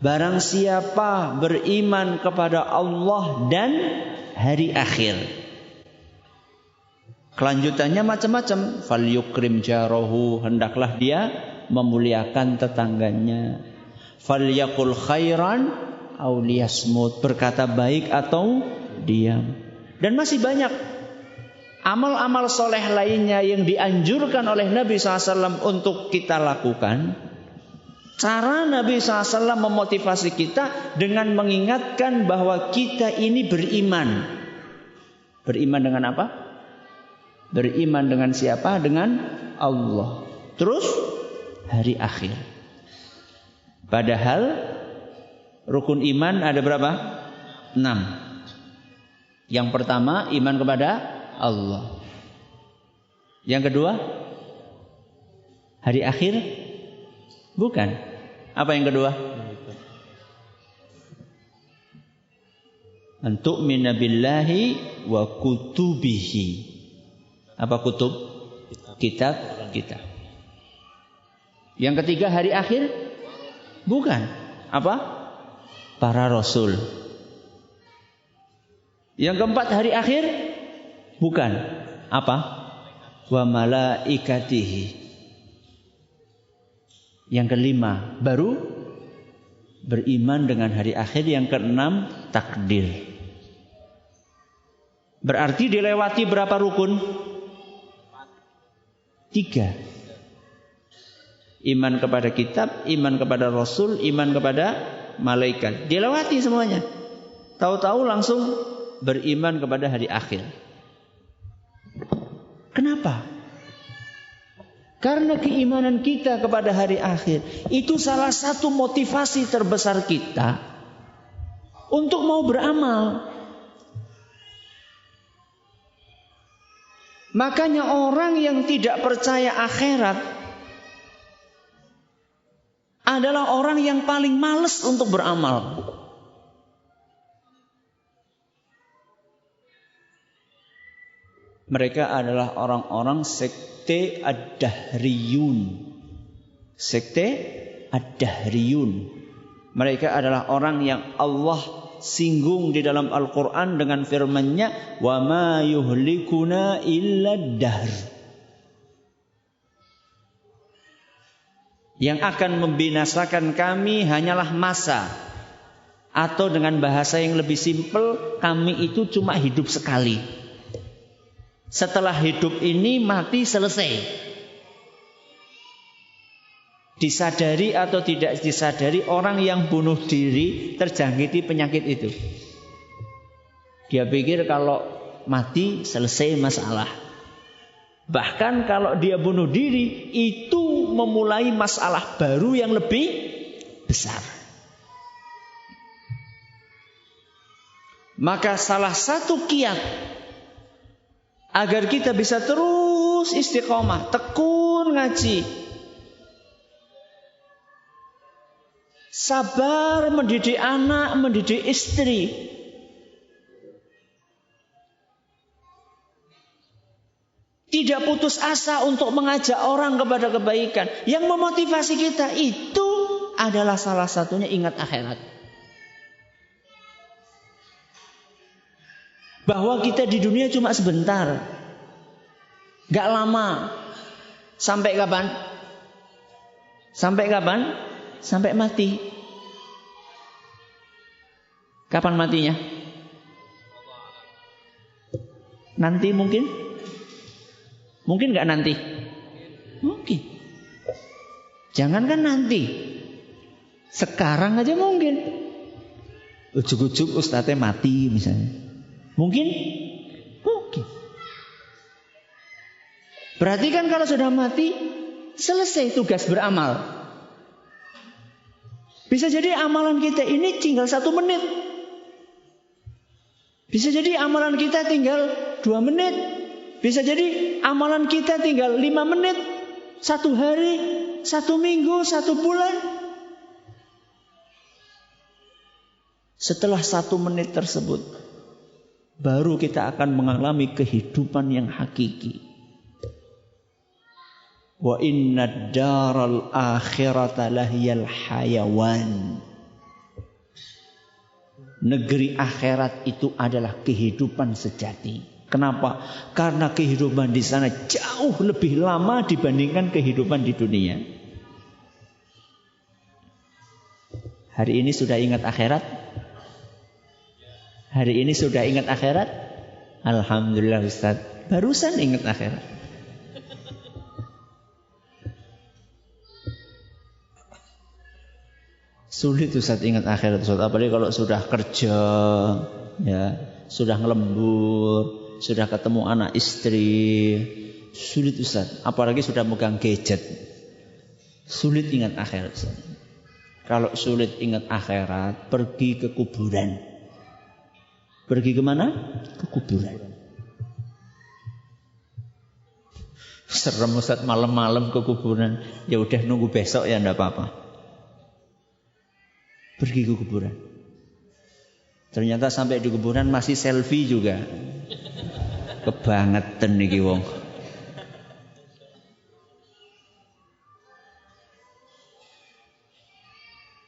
Barang siapa beriman kepada Allah dan hari akhir. Kelanjutannya macam-macam. Fal yukrim jarahu, hendaklah dia memuliakan tetangganya. Fal yaqul khairan aw liyasmut, berkata baik atau diam. Dan masih banyak amal-amal soleh lainnya yang dianjurkan oleh Nabi SAW untuk kita lakukan. Cara Nabi SAW memotivasi kita dengan mengingatkan bahwa kita ini beriman. Beriman dengan apa? Beriman dengan siapa? Dengan Allah. Terus hari akhir. Padahal rukun iman ada berapa? 6. Yang pertama iman kepada Allah. Yang kedua hari akhir? Bukan. Apa yang kedua? An tu'mina billahi wa kutubihi. Apa kutub? Kitab. Yang ketiga hari akhir? Bukan. Apa? Para rasul. Yang keempat hari akhir? Bukan. Apa? Wa malaikatihi. Yang kelima, baru beriman dengan hari akhir. Yang keenam, takdir. Berarti dilewati berapa rukun? 3. Iman kepada kitab, iman kepada rasul, iman kepada malaikat. Dilewati semuanya. Tahu-tahu langsung beriman kepada hari akhir. Kenapa? Karena keimanan kita kepada hari akhir itu salah satu motivasi terbesar kita untuk mau beramal. Makanya orang yang tidak percaya akhirat adalah orang yang paling malas untuk beramal. Mereka adalah orang-orang sekte ad-dahriyun. Sekte ad-dahriyun. Mereka adalah orang yang Allah singgung di dalam Al-Quran dengan firman-Nya, wa ma yuhlikuna illa dahr. Yang akan membinasakan kami hanyalah masa. Atau dengan bahasa yang lebih simpel, kami itu cuma hidup sekali. Setelah hidup ini mati, selesai. Disadari atau tidak disadari, orang yang bunuh diri terjangkiti penyakit itu. Dia pikir kalau mati selesai masalah. Bahkan kalau dia bunuh diri, itu memulai masalah baru yang lebih besar. Maka salah satu kiat agar kita bisa terus istiqomah, tekun ngaji, sabar mendidik anak, mendidik istri, tidak putus asa untuk mengajak orang kepada kebaikan. Yang memotivasi kita itu adalah salah satunya ingat akhirat. Bahwa kita di dunia cuma sebentar. Gak lama. Sampai kapan? Sampai kapan? Sampai mati. Kapan matinya? Nanti mungkin? Mungkin gak nanti? Mungkin. Jangankan nanti. Sekarang aja mungkin. Ujuk-ujuk ustadznya mati misalnya. Mungkin? Mungkin. Berarti kan kalau sudah mati, selesai tugas beramal. Bisa jadi amalan kita ini tinggal 1 menit. Bisa jadi amalan kita tinggal 2 menit. Bisa jadi amalan kita tinggal 5 menit. 1 hari, 1 minggu, 1 bulan. Setelah 1 menit tersebut, baru kita akan mengalami kehidupan yang hakiki. Wa inna daral akhirata lahiyal hayawan. Negeri akhirat itu adalah kehidupan sejati. Kenapa? Karena kehidupan di sana jauh lebih lama dibandingkan kehidupan di dunia. Hari ini sudah ingat akhirat? Hari ini sudah ingat akhirat? Alhamdulillah Ustaz. Barusan ingat akhirat. Sulit Ustaz ingat akhirat Ustaz. Apalagi kalau sudah kerja, ya, sudah ngelembur, sudah ketemu anak istri. Sulit Ustaz. Apalagi sudah megang gadget. Sulit ingat akhirat Ustaz. Kalau sulit ingat akhirat, pergi ke kuburan. Pergi kemana? Ke kuburan. Serem Ustaz malam-malam ke kuburan. Ya udah nunggu besok ya enggak apa-apa. Pergi ke kuburan. Ternyata sampai di kuburan masih selfie juga. Kebangetan niki wong.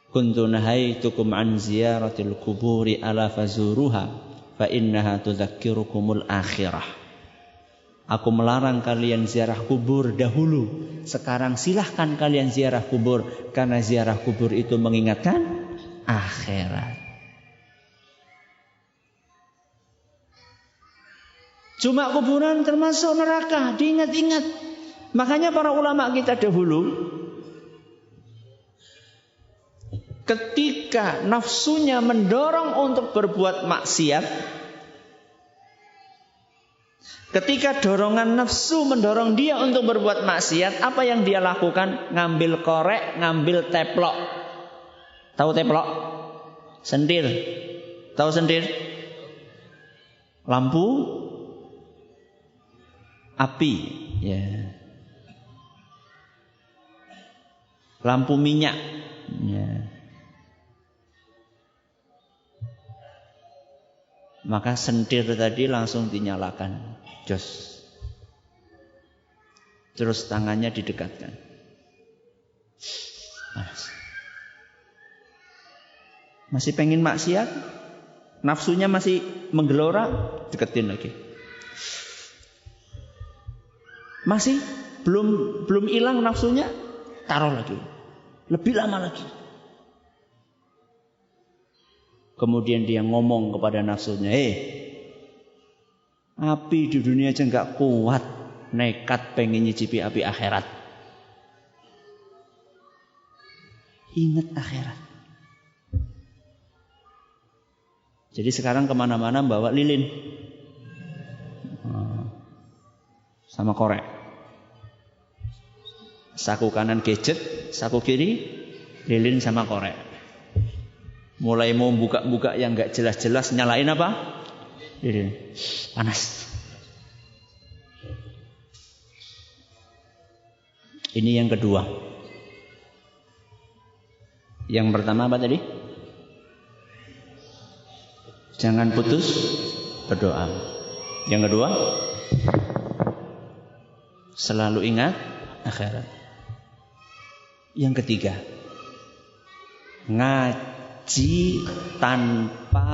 Kuntu nahaitukum an ziyaratil kuburi ala fazuruha fa innaha tudzakkirukumul akhirah. Aku melarang kalian ziarah kubur dahulu. Sekarang silahkan kalian ziarah kubur, karena ziarah kubur itu mengingatkan akhirat. Cuma kuburan termasuk neraka, diingat-ingat. Makanya para ulama kita dahulu, ketika nafsunya mendorong untuk berbuat maksiat, ketika dorongan nafsu mendorong dia untuk berbuat maksiat, apa yang dia lakukan? Ngambil korek, ngambil teplok. Tahu teplok? Sendir. Tahu sendir? Lampu api, ya. Lampu minyak, ya. Maka sendir tadi langsung dinyalakan, jos. Terus tangannya didekatkan. Masih pengen maksiat, nafsunya masih menggelora, deketin lagi. Masih belum hilang nafsunya, taruh lagi. Lebih lama lagi. Kemudian dia ngomong kepada nafsunya, api di dunia aja nggak kuat, nekat pengen nyicipi api akhirat. Ingat akhirat. Jadi sekarang kemana-mana bawa lilin sama korek. Saku kanan gadget, saku kiri lilin sama korek. Mulai mau buka-buka yang nggak jelas-jelas, nyalain apa? Lilin. Panas. Ini yang kedua. Yang pertama apa tadi? Jangan putus berdoa. Yang kedua, selalu ingat akhirat. Yang ketiga, ngaji tanpa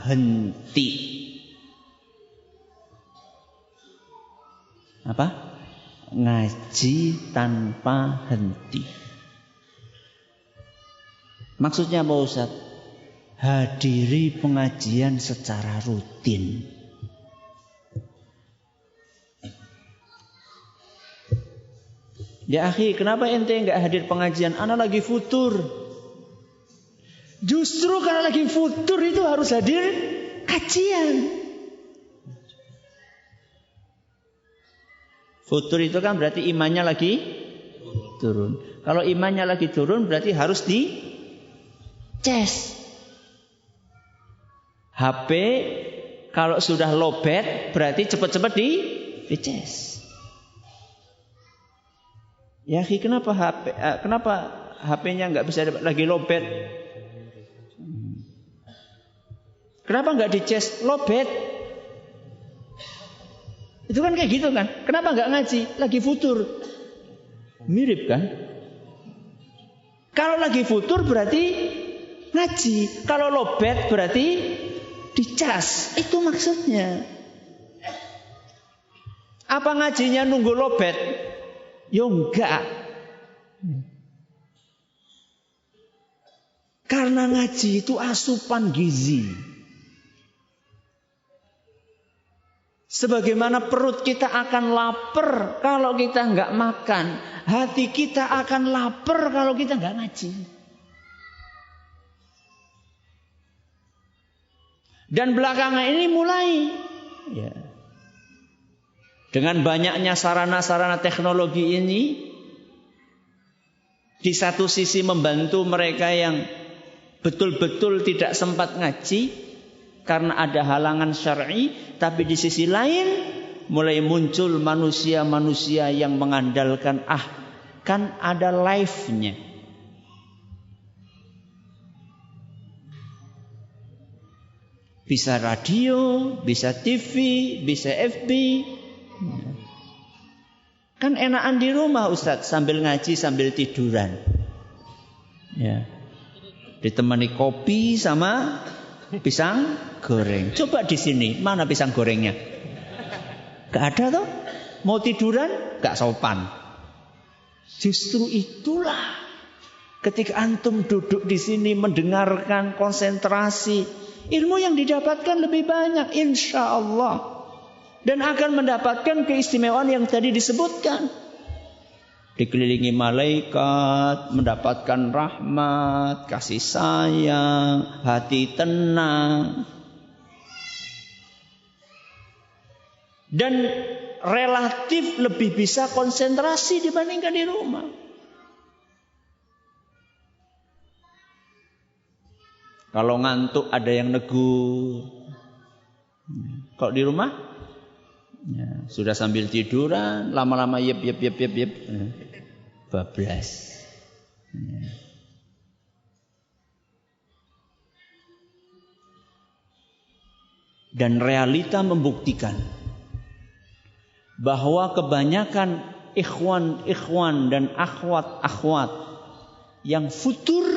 henti. Apa? Ngaji tanpa henti. Maksudnya apa Ustaz? Hadiri pengajian secara rutin. Ya akhi, kenapa ente enggak hadir pengajian? Ana lagi futur. Justru karena lagi futur itu harus hadir kajian. Futur itu kan berarti imannya lagi turun. Kalau imannya lagi turun berarti harus dicas. HP kalau sudah lowbat berarti cepat-cepat dicas. Ya akhi, kenapa HP-nya nggak bisa lagi lowbat? Kenapa nggak dicas lowbat? Itu kan kayak gitu kan? Kenapa nggak ngaji? Lagi futur. Mirip kan? Kalau lagi futur berarti ngaji. Kalau lowbat berarti dicas. Itu maksudnya. Apa ngajinya nunggu lowbat? Ya enggak. Karena ngaji itu asupan gizi. Sebagaimana perut kita akan lapar kalau kita enggak makan, hati kita akan lapar kalau kita enggak ngaji. Dan belakangan ini mulai dengan banyaknya sarana-sarana teknologi ini, di satu sisi membantu mereka yang betul-betul tidak sempat ngaji karena ada halangan syar'i, tapi di sisi lain mulai muncul manusia-manusia yang mengandalkan kan ada live-nya. Bisa radio, bisa TV, bisa FB. Kan enakan di rumah Ustaz, sambil ngaji, sambil tiduran. Ya. Ditemani kopi sama pisang goreng. Coba di sini, mana pisang gorengnya? Gak ada toh? Mau tiduran, gak sopan. Justru itulah ketika antum duduk di sini mendengarkan, konsentrasi, ilmu yang didapatkan lebih banyak, insya Allah. Dan akan mendapatkan keistimewaan yang tadi disebutkan. Dikelilingi malaikat, mendapatkan rahmat, kasih sayang, hati tenang. Dan relatif lebih bisa konsentrasi dibandingkan di rumah. Kalau ngantuk ada yang negur. Kalau di rumah, ya, sudah sambil tiduran, lama-lama yep. Bablas. Ya. Dan realita membuktikan bahwa kebanyakan ikhwan dan akhwat yang futur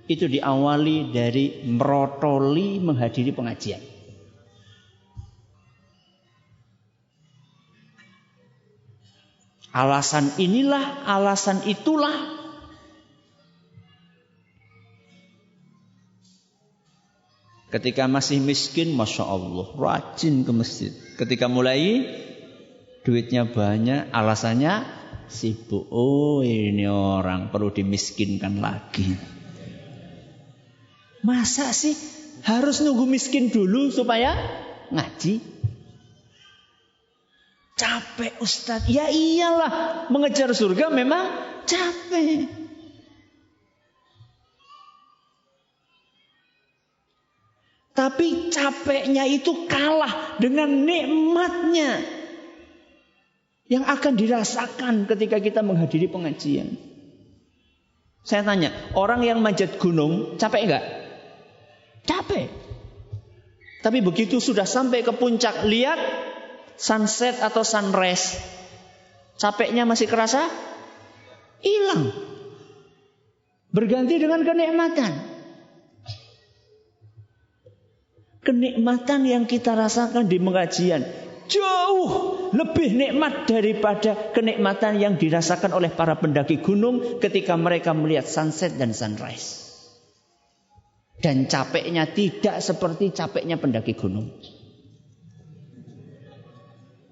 itu diawali dari merotoli menghadiri pengajian. Alasan inilah, alasan itulah. Ketika masih miskin, Masya Allah, rajin ke masjid. Ketika mulai, duitnya banyak, alasannya sibuk. Oh, ini orang perlu dimiskinkan lagi. Masa sih harus nunggu miskin dulu supaya ngaji? Capek Ustaz. Ya iyalah, mengejar surga memang capek. Tapi capeknya itu kalah dengan nikmatnya yang akan dirasakan ketika kita menghadiri pengajian. Saya tanya, orang yang manjat gunung capek enggak? Capek. Tapi begitu sudah sampai ke puncak, lihat sunset atau sunrise, capeknya masih kerasa? Hilang. Berganti dengan kenikmatan. Kenikmatan yang kita rasakan di pengajian jauh lebih nikmat daripada kenikmatan yang dirasakan oleh para pendaki gunung ketika mereka melihat sunset dan sunrise. Dan capeknya tidak seperti capeknya pendaki gunung.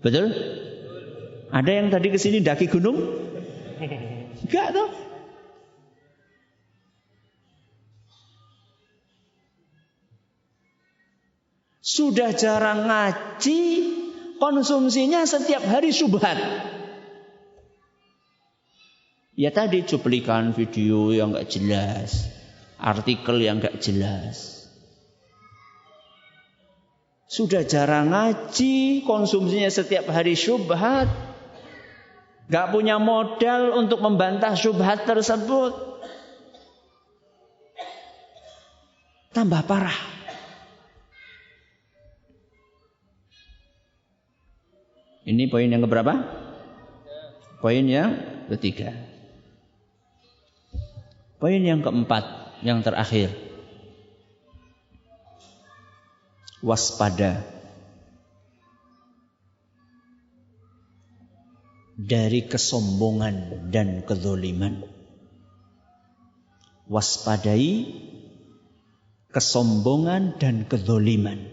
Betul? Ada yang tadi kesini daki gunung? Enggak toh? Sudah jarang ngaji, konsumsinya setiap hari syubhat. Ya tadi cuplikan video yang enggak jelas, artikel yang enggak jelas. Sudah jarang ngaji, konsumsinya setiap hari syubhat. Gak punya modal untuk membantah syubhat tersebut. Tambah parah. Ini poin yang keberapa? Poin yang ketiga. Poin yang keempat, yang terakhir. Waspada dari kesombongan dan kezaliman. Waspadai kesombongan dan kezaliman.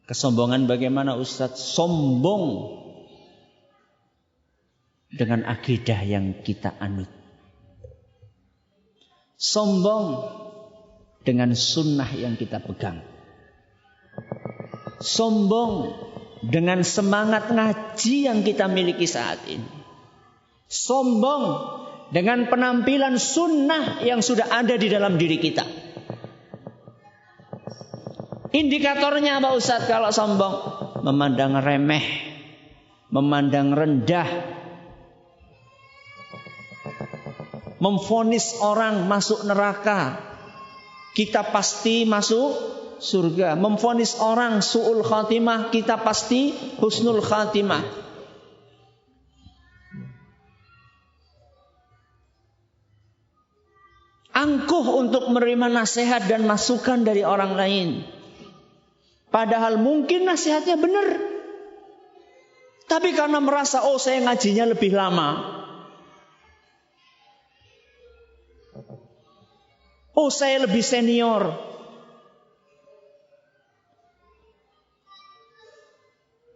Kesombongan bagaimana Ustaz? Sombong dengan akidah yang kita anut. Sombong dengan sunnah yang kita pegang. Sombong dengan semangat ngaji yang kita miliki saat ini. Sombong dengan penampilan sunnah yang sudah ada di dalam diri kita. Indikatornya apa Ustaz kalau sombong? Memandang remeh, memandang rendah. memvonis orang masuk neraka, kita pasti masuk surga. Memvonis orang su'ul khatimah, kita pasti husnul khatimah. Angkuh untuk menerima nasihat dan masukan dari orang lain. Padahal mungkin nasihatnya benar. Tapi karena merasa, oh saya ngajinya lebih lama. Oh saya lebih senior.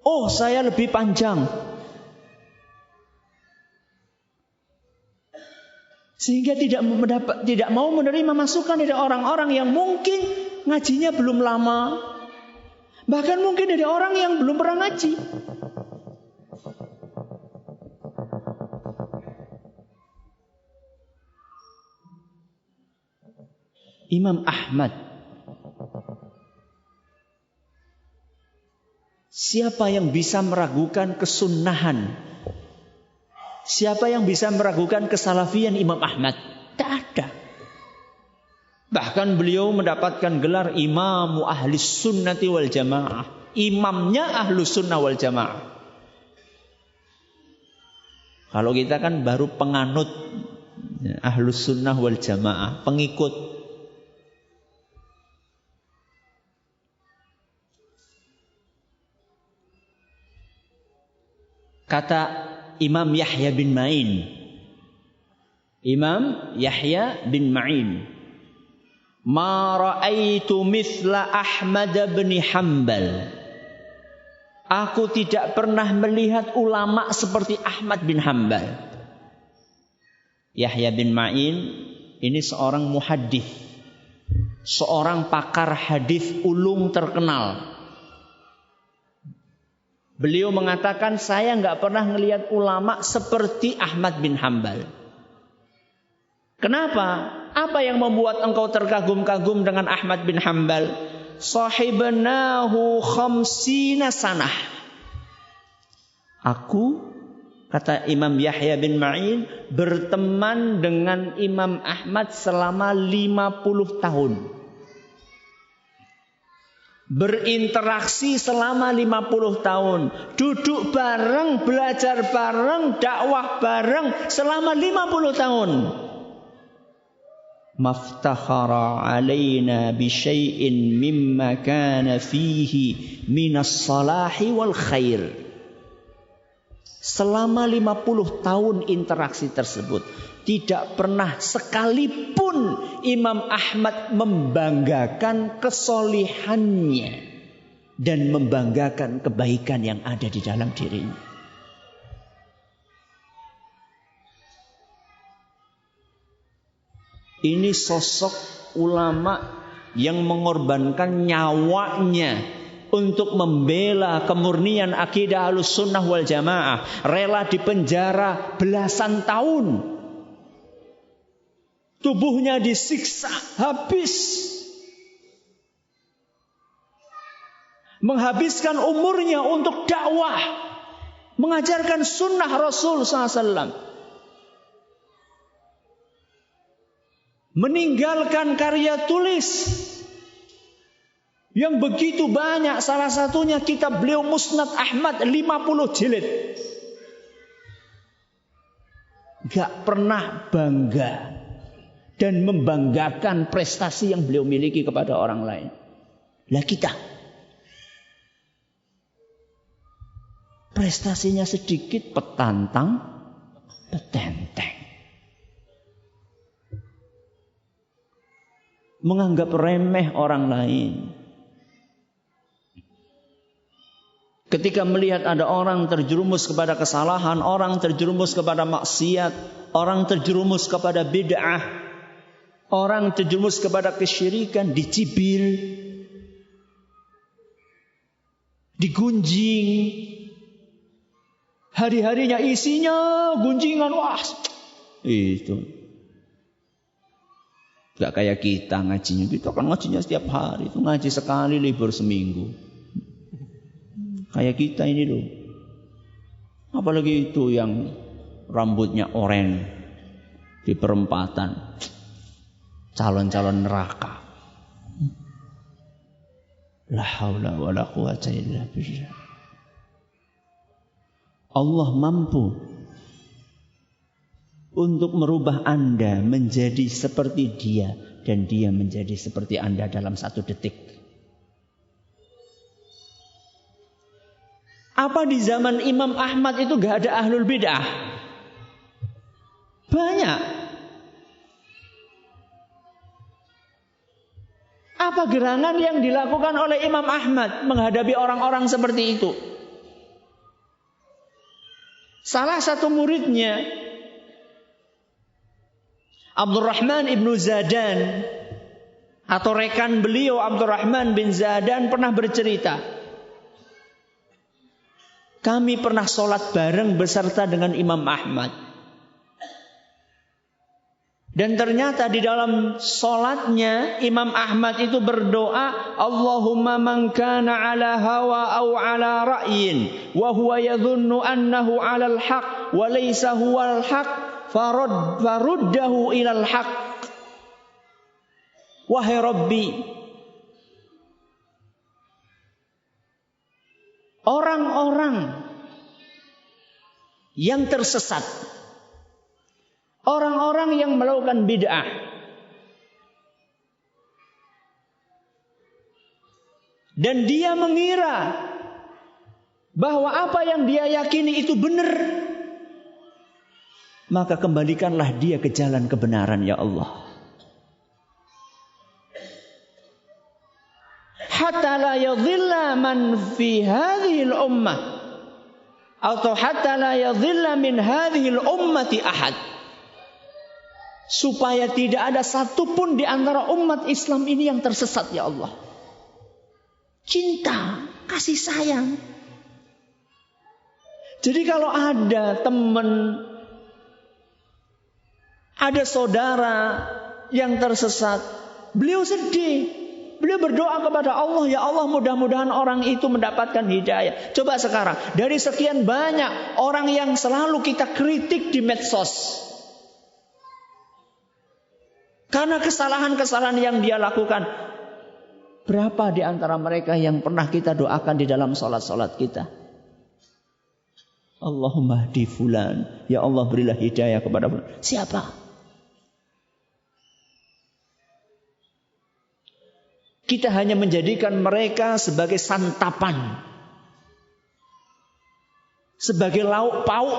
Oh saya lebih panjang. Sehingga tidak mau menerima masukan dari orang-orang yang mungkin ngajinya belum lama. Bahkan mungkin dari orang yang belum pernah ngaji. Imam Ahmad. Siapa yang bisa meragukan kesunnahan? Siapa yang bisa meragukan kesalafian Imam Ahmad? Tak ada. Bahkan beliau mendapatkan gelar Imamu Ahli Sunnati wal Jamaah. Imamnya Ahlus Sunnah wal Jamaah. Kalau kita kan baru penganut Ahlus Sunnah wal Jamaah, pengikut. Kata Imam Yahya bin Ma'in. Imam Yahya bin Ma'in. Ma ra'aitu mithla Ahmad bin Hanbal. Aku tidak pernah melihat ulama seperti Ahmad bin Hanbal. Yahya bin Ma'in ini seorang muhaddits. Seorang pakar hadis ulung terkenal. Beliau mengatakan, saya nggak pernah melihat ulama seperti Ahmad bin Hanbal. Kenapa? Apa yang membuat engkau terkagum-kagum dengan Ahmad bin Hanbal? Sahibnahu khamsina sanah. Aku, kata Imam Yahya bin Ma'in, berteman dengan Imam Ahmad selama 50 tahun. Berinteraksi selama 50 tahun. Duduk bareng, belajar bareng, dakwah bareng selama 50 tahun. Maftakhara alaina bi syai'in mimma kana fihi minas salahi wal khair. Selama 50 tahun interaksi tersebut, tidak pernah sekalipun Imam Ahmad membanggakan kesolihannya dan membanggakan kebaikan yang ada di dalam dirinya. Ini sosok ulama yang mengorbankan nyawanya untuk membela kemurnian akidah Ahlussunnah wal Jamaah. Rela dipenjara belasan tahun. Tubuhnya disiksa habis. Menghabiskan umurnya untuk dakwah. Mengajarkan sunnah Rasul SAW. Meninggalkan karya tulis yang begitu banyak. Salah satunya kitab beliau Musnad Ahmad 50 jilid. Gak pernah bangga dan membanggakan prestasi yang beliau miliki kepada orang lain. Lah kita, prestasinya sedikit, petantang, petenteng. Menganggap remeh orang lain. Ketika melihat ada orang terjerumus kepada kesalahan, orang terjerumus kepada maksiat, orang terjerumus kepada bid'ah, orang terjerumus kepada kesyirikan, dicibir, digunjing. Hari-harinya isinya gunjingan. Wah, itu. Gak kayak kita ngajinya. Kita kan ngajinya setiap hari. Itu ngaji sekali, libur seminggu. Kayak kita ini loh. Apalagi itu yang rambutnya oranye. di perempatan, calon-calon neraka. La haula wala quwata illa billah. Allah mampu untuk merubah Anda menjadi seperti Dia dan Dia menjadi seperti Anda dalam 1 detik. Apa di zaman Imam Ahmad itu gak ada ahlul bid'ah? Banyak. Apa gerangan yang dilakukan oleh Imam Ahmad menghadapi orang-orang seperti itu? Salah satu muridnya, Abdurrahman ibnu Zadan, atau rekan beliau Abdurrahman bin Zadan pernah bercerita, kami pernah sholat bareng beserta dengan Imam Ahmad. Dan ternyata di dalam sholatnya Imam Ahmad itu berdoa, Allahumma man kana ala hawa au ala ra'yin wa huwa yadhunnu annahu ala al-haq wa laysa huwa al-haq faruddahu ila al-haq. Wahai Rabbi, orang-orang yang tersesat, orang-orang yang melakukan bid'ah, dan dia mengira bahwa apa yang dia yakini itu benar, maka kembalikanlah dia ke jalan kebenaran ya Allah. Hatta la yadhilla man fi hadhihi al-ummah atau hatta la yadhilla min hadhihi al-ummati ahad, supaya tidak ada satupun di antara umat Islam ini yang tersesat ya Allah. Cinta, kasih sayang. Jadi kalau ada teman, ada saudara yang tersesat, beliau sedih. Beliau berdoa kepada Allah, ya Allah mudah-mudahan orang itu mendapatkan hidayah. Coba sekarang, dari sekian banyak orang yang selalu kita kritik di medsos, karena kesalahan-kesalahan yang dia lakukan, berapa di antara mereka yang pernah kita doakan di dalam sholat-sholat kita? Allahumma hdi fulan, ya Allah berilah hidayah kepada fulan. Siapa? Kita hanya menjadikan mereka sebagai santapan, sebagai lauk pauk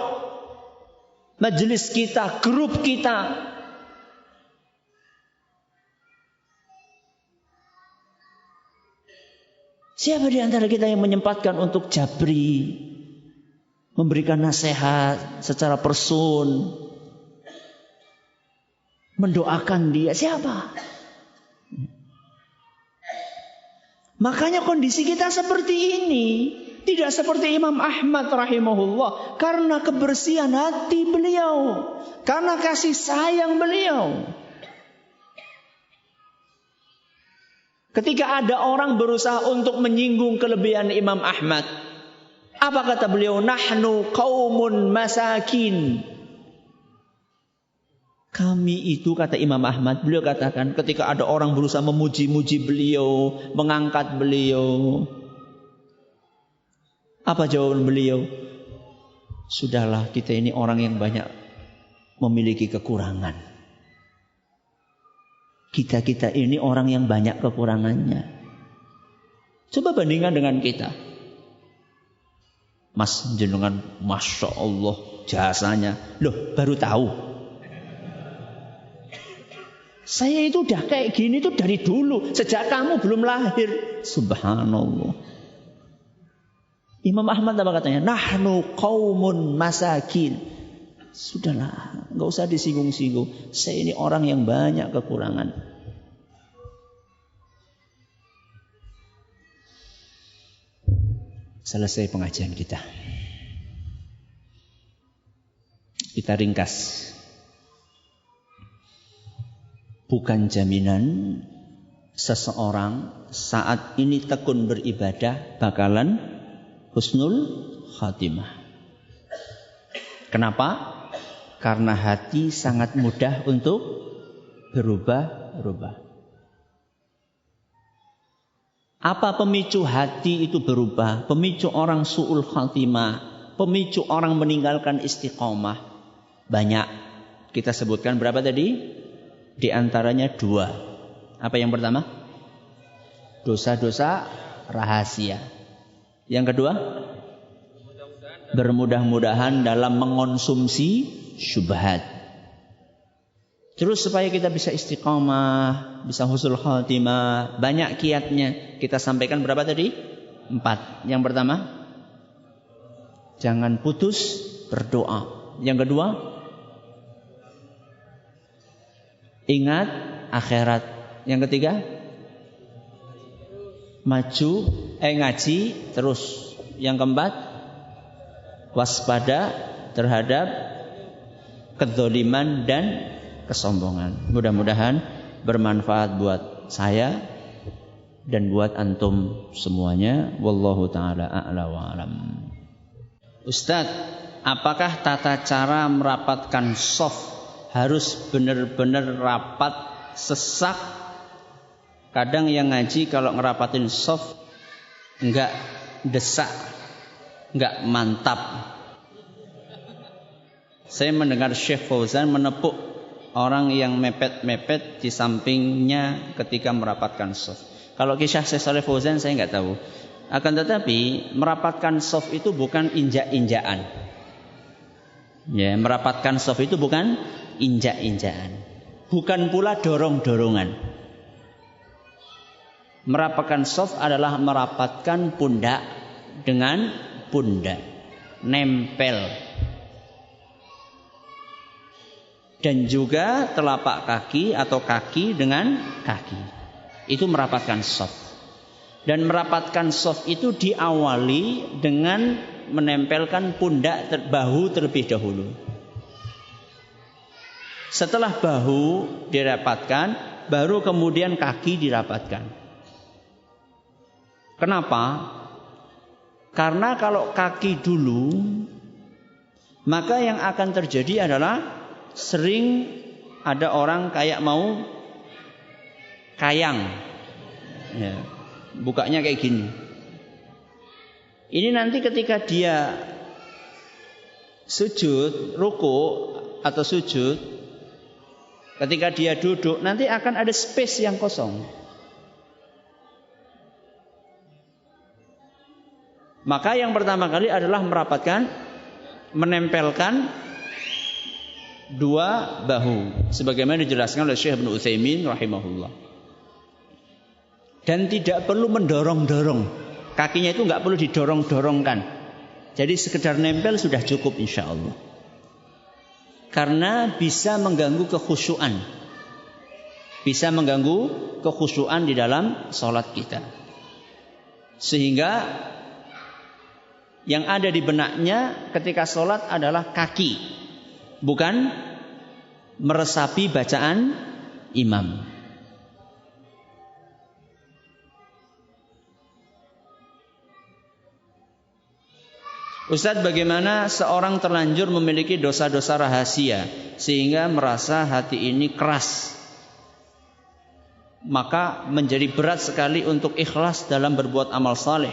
majelis kita, grup kita. Siapa di antara kita yang menyempatkan untuk jabri, memberikan nasihat secara person, mendoakan dia? Siapa? Makanya kondisi kita seperti ini, tidak seperti Imam Ahmad rahimahullah, karena kebersihan hati beliau, karena kasih sayang beliau. Ketika ada orang berusaha untuk menyinggung kelebihan Imam Ahmad, apa kata beliau? Nahnu qaumun masakin. Kami itu, kata Imam Ahmad, beliau katakan ketika ada orang berusaha memuji-muji beliau, mengangkat beliau, apa jawaban beliau? Sudahlah, kita ini orang yang banyak memiliki kekurangan. Kita ini orang yang banyak kekurangannya. Coba bandingkan dengan kita. Mas jenengan, Masya Allah jasanya. Loh, baru tahu. Saya itu udah kayak gini tuh dari dulu, sejak kamu belum lahir. Subhanallah. Imam Ahmad apa katanya? Nahnu qaumun masakin. Sudahlah, nggak usah disinggung-singgung. Saya ini orang yang banyak kekurangan. Selesai pengajian kita. Kita ringkas. Bukan jaminan seseorang saat ini tekun beribadah bakalan husnul khatimah. Kenapa? Karena hati sangat mudah untuk berubah-ubah. Apa pemicu hati itu berubah? Pemicu orang su'ul khatimah, pemicu orang meninggalkan istiqomah. Banyak. Kita sebutkan berapa tadi? Di antaranya 2. Apa yang pertama? Dosa-dosa rahasia. Yang kedua? Bermudah-mudahan dalam mengonsumsi syubhat. Terus supaya kita bisa istiqamah, bisa husnul khatimah, banyak kiatnya. Kita sampaikan berapa tadi? 4. Yang pertama, jangan putus berdoa. Yang kedua, ingat akhirat. Yang ketiga, ngaji terus. Yang keempat, waspada terhadap kedzaliman dan kesombongan. Mudah-mudahan bermanfaat buat saya dan buat antum semuanya. Wallahu ta'ala a'la wa alam. Ustaz, apakah tata cara merapatkan soft harus benar-benar rapat sesak? Kadang yang ngaji kalau ngerapatin soft enggak desak, enggak mantap. Saya mendengar Syekh Fauzan menepuk orang yang mepet-mepet di sampingnya ketika merapatkan soft. Kalau kisah Syekh Saleh Fauzan saya enggak tahu. Akan tetapi merapatkan soft itu bukan injak-injakan. Ya, merapatkan soft itu bukan injak-injakan. Bukan pula dorong-dorongan. Merapatkan soft adalah merapatkan pundak dengan pundak. Nempel. Dan juga telapak kaki atau kaki dengan kaki. Itu merapatkan soft. Dan merapatkan soft itu diawali dengan menempelkan pundak bahu terlebih dahulu. Setelah bahu dirapatkan, baru kemudian kaki dirapatkan. Kenapa? Karena kalau kaki dulu, maka yang akan terjadi adalah sering ada orang kayak mau kayang. Ya, bukanya kayak gini. Ini nanti ketika dia sujud, ruku atau sujud, ketika dia duduk, nanti akan ada space yang kosong. Maka yang pertama kali adalah menempelkan dua bahu, sebagaimana dijelaskan oleh Syekh Ibnu Utsaimin rahimahullah. Dan tidak perlu mendorong-dorong. Kakinya itu nggak perlu didorong-dorongkan. Jadi sekedar nempel sudah cukup insya Allah. Karena bisa mengganggu kekhusyuan. Bisa mengganggu kekhusyuan di dalam sholat kita. Sehingga yang ada di benaknya ketika sholat adalah kaki, bukan meresapi bacaan imam. Ustaz, bagaimana seorang terlanjur memiliki dosa-dosa rahasia sehingga merasa hati ini keras, maka menjadi berat sekali untuk ikhlas dalam berbuat amal saleh.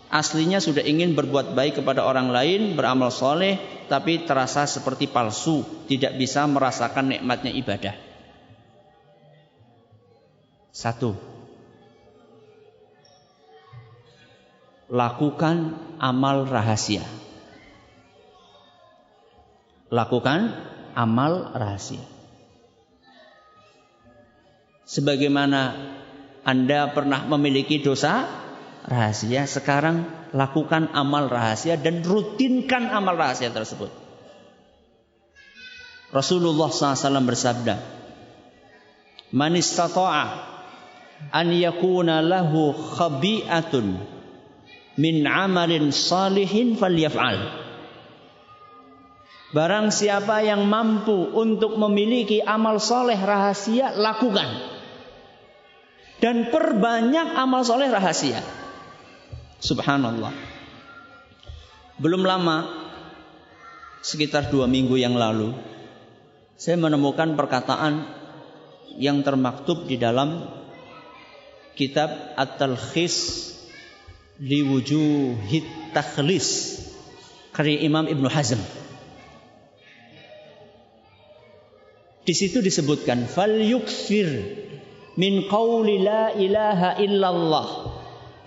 Aslinya sudah ingin berbuat baik kepada orang lain, beramal soleh, tapi terasa seperti palsu, tidak bisa merasakan nikmatnya ibadah. 1. Lakukan amal rahasia. Lakukan amal rahasia. Sebagaimana Anda pernah memiliki dosa rahasia, sekarang lakukan amal rahasia dan rutinkan amal rahasia tersebut. Rasulullah SAW bersabda, "Man istata'a an yakuna lahu khabi'atun min amalin salihin falyaf'al." Barang siapa yang mampu untuk memiliki amal soleh rahasia, lakukan. Dan perbanyak amal soleh rahasia. Subhanallah. Belum lama sekitar 2 minggu yang lalu, saya menemukan perkataan yang termaktub di dalam kitab At-Talkhis li Wujuhit Takhlis karya Imam Ibnu Hazm. Di situ disebutkan fal yukfir min qauli la ilaha illallah.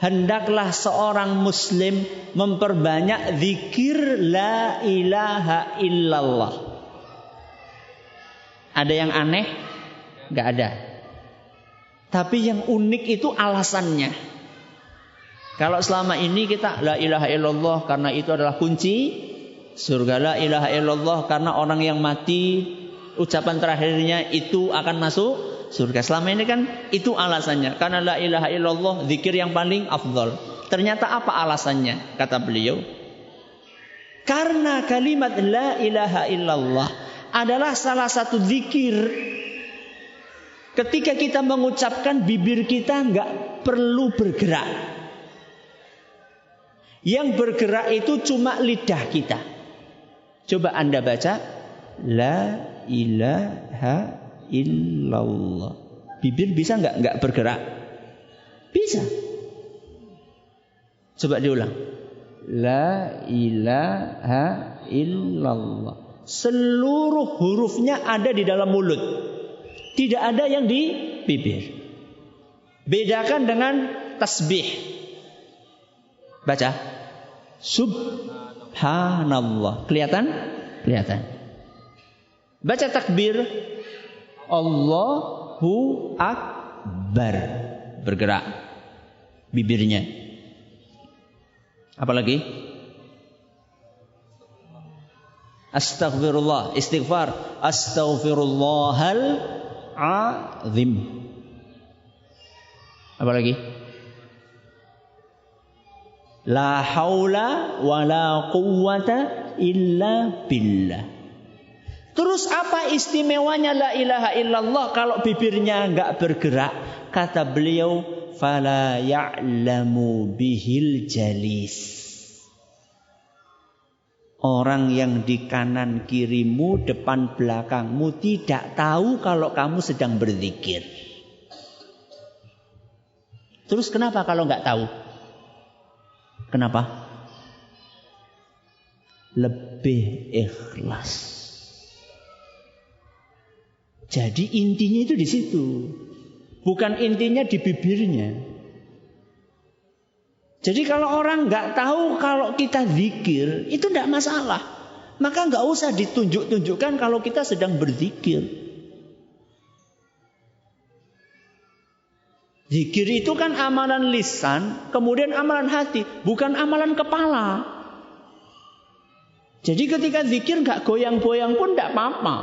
Hendaklah seorang muslim memperbanyak zikir la ilaha illallah. Ada yang aneh? Enggak ada. Tapi yang unik itu alasannya. Kalau selama ini kita la ilaha illallah karena itu adalah kunci surga, la ilaha illallah karena orang yang mati ucapan terakhirnya itu akan masuk surga. Selama ini kan itu alasannya. Karena la ilaha illallah zikir yang paling afdal. Ternyata apa alasannya? Kata beliau, karena kalimat la ilaha illallah adalah salah satu zikir. Ketika kita mengucapkan, bibir kita enggak perlu bergerak. Yang bergerak itu cuma lidah kita. Coba Anda baca la ilaha illallah. Bibir bisa enggak bergerak? Bisa. Coba diulang. La ilaha illallah. Seluruh hurufnya ada di dalam mulut. Tidak ada yang di bibir. Bedakan dengan tasbih. Baca. Subhanallah. Kelihatan? Kelihatan. Baca takbir. Allahu Akbar. Bergerak bibirnya. Apalagi? Astaghfirullah. Istighfar. Astaghfirullahal azim. Apalagi? La haula wa la quwwata illa billah. Terus apa istimewanya la ilaha illallah kalau bibirnya enggak bergerak? Kata beliau, fala ya'lamu bihil jalis. Orang yang di kanan kirimu, depan belakangmu tidak tahu kalau kamu sedang berzikir. Terus kenapa kalau enggak tahu? Kenapa? Lebih ikhlas. Jadi intinya itu di situ. Bukan intinya di bibirnya. Jadi kalau orang nggak tahu kalau kita zikir, itu tidak masalah. Maka nggak usah ditunjuk-tunjukkan kalau kita sedang berzikir. Zikir itu kan amalan lisan, kemudian amalan hati, bukan amalan kepala. Jadi ketika zikir nggak goyang-goyang pun tidak apa-apa.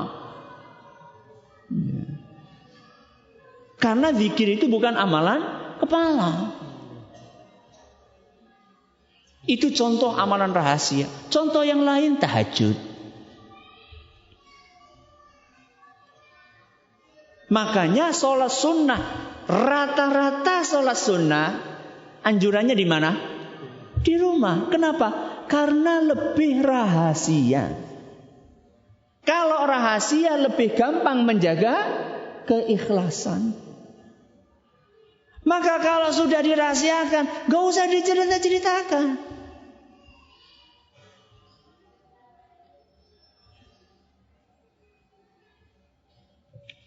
Karena zikir itu bukan amalan kepala. Itu contoh amalan rahasia. Contoh yang lain tahajud. Makanya sholat sunnah, rata-rata sholat sunnah anjurannya di mana? Di rumah. Kenapa? Karena lebih rahasia. Kalau rahasia lebih gampang menjaga keikhlasan. Maka kalau sudah dirahasiakan, gak usah dicerita-ceritakan.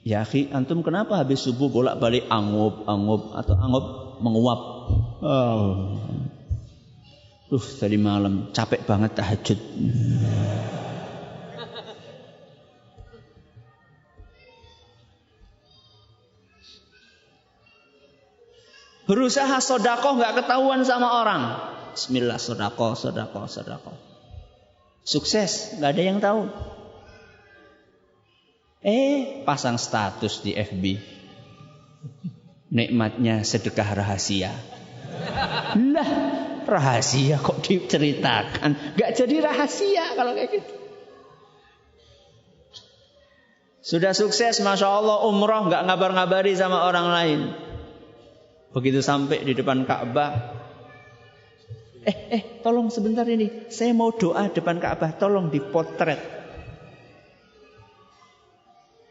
Ya akhi, antum kenapa habis subuh bolak-balik angup atau angup menguap? Tadi malam capek banget tahajud. Berusaha sodakoh gak ketahuan sama orang. Bismillah, sodakoh. Sukses, gak ada yang tahu. Pasang status di FB. Nikmatnya sedekah rahasia. Lah, rahasia kok diceritakan? Gak jadi rahasia kalau kayak gitu. Sudah sukses, Masya Allah, umroh gak ngabar-ngabari sama orang lain. Begitu sampai di depan Ka'bah, Tolong sebentar ini, saya mau doa depan Ka'bah, tolong dipotret.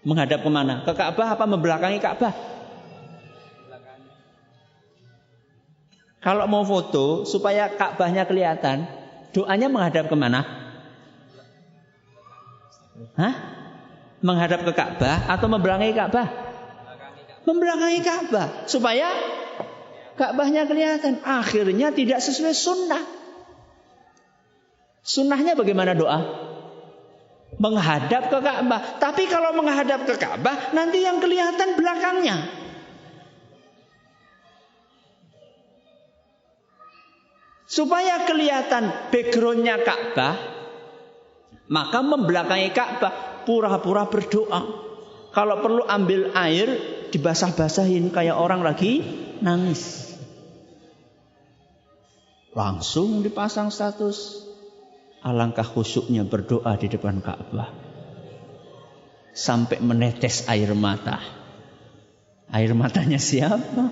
Menghadap kemana? Ke Ka'bah apa membelakangi Ka'bah? Kalau mau foto supaya Ka'bahnya kelihatan, doanya menghadap kemana? Menghadap ke Ka'bah atau membelakangi Ka'bah? Membelakangi Ka'bah supaya Ka'bahnya kelihatan. Akhirnya tidak sesuai sunnah. Sunnahnya bagaimana doa? Menghadap ke Ka'bah. Tapi kalau menghadap ke Ka'bah, nanti yang kelihatan belakangnya. Supaya kelihatan backgroundnya Ka'bah, maka membelakangi Ka'bah, pura-pura berdoa. Kalau perlu ambil air, dibasah-basahin kayak orang lagi nangis. Langsung dipasang status. Alangkah khusyuknya berdoa di depan Ka'bah. Sampai menetes air mata. Air matanya siapa?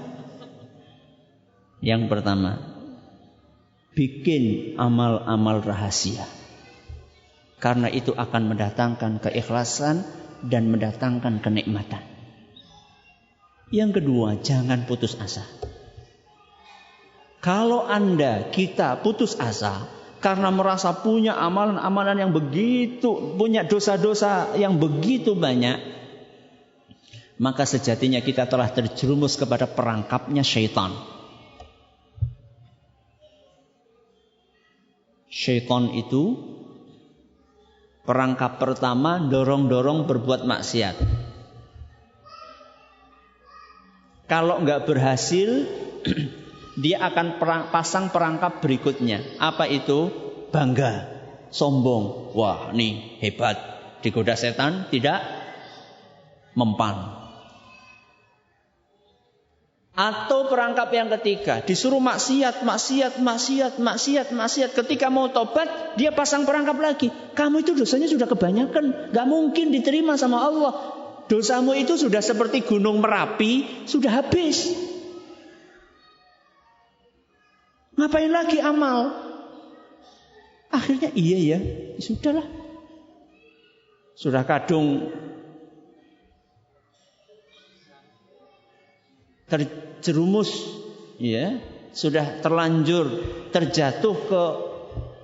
Yang pertama, bikin amal-amal rahasia. Karena itu akan mendatangkan keikhlasan dan mendatangkan kenikmatan. Yang kedua, jangan putus asa. Kalau kita putus asa karena merasa punya amalan-amalan yang begitu, punya dosa-dosa yang begitu banyak, maka sejatinya kita telah terjerumus kepada perangkapnya syaitan. Syaitan itu perangkap pertama dorong-dorong berbuat maksiat. Kalau nggak berhasil, dia akan pasang perangkap berikutnya. Apa itu? Bangga, sombong. Wah, nih hebat. Digoda setan tidak mempan. Atau perangkap yang ketiga, disuruh maksiat. Ketika mau tobat, dia pasang perangkap lagi. Kamu itu dosanya sudah kebanyakan, gak mungkin diterima sama Allah. Dosamu itu sudah seperti gunung Merapi, sudah habis. Ngapain lagi amal? Akhirnya iya ya, sudahlah. Sudah kadung terjerumus, ya, sudah terlanjur terjatuh ke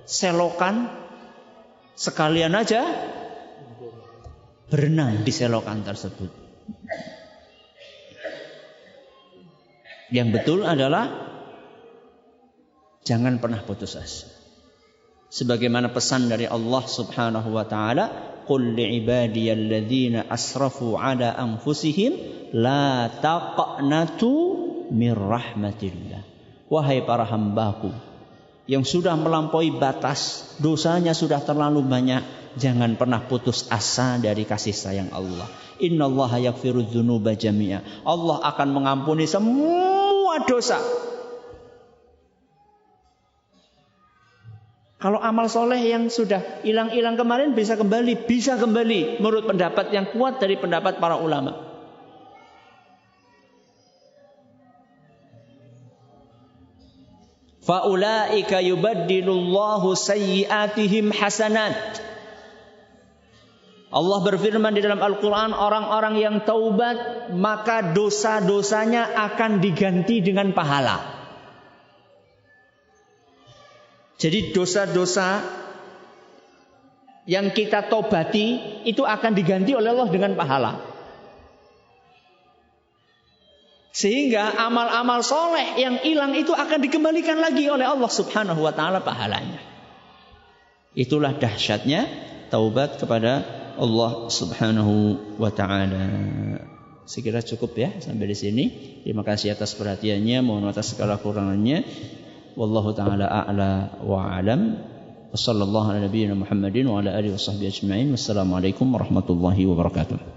selokan, sekalian aja berenang di selokan tersebut. Yang betul adalah jangan pernah putus asa. Sebagaimana pesan dari Allah Subhanahu wa taala, "Qul li'ibadiyalladzina asrafu 'ala anfusihim la taqnatu mir rahmatillah." Wahai para hambaku yang sudah melampaui batas, dosanya sudah terlalu banyak, jangan pernah putus asa dari kasih sayang Allah. Innallaha yaghfiru dzunuba jami'a. Allah akan mengampuni semua dosa. Kalau amal soleh yang sudah hilang-hilang kemarin bisa kembali menurut pendapat yang kuat dari pendapat para ulama. Faulaika yubaddilullahu sayyi'atihim hasanat. Allah berfirman di dalam Al-Quran, orang-orang yang taubat maka dosa-dosanya akan diganti dengan pahala. Jadi dosa-dosa yang kita tobati itu akan diganti oleh Allah dengan pahala. Sehingga amal-amal soleh yang hilang itu akan dikembalikan lagi oleh Allah Subhanahu wa taala pahalanya. Itulah dahsyatnya taubat kepada Allah Subhanahu wa taala. Sekira cukup ya sampai di sini. Terima kasih atas perhatiannya, mohon atas segala kurangannya. Wallahu taala a'la wa a'lam. Wassallallahu ala nabiyyina Muhammadin wa ala alihi washabbihi ajma'in. Wassalamualaikum warahmatullahi wabarakatuh.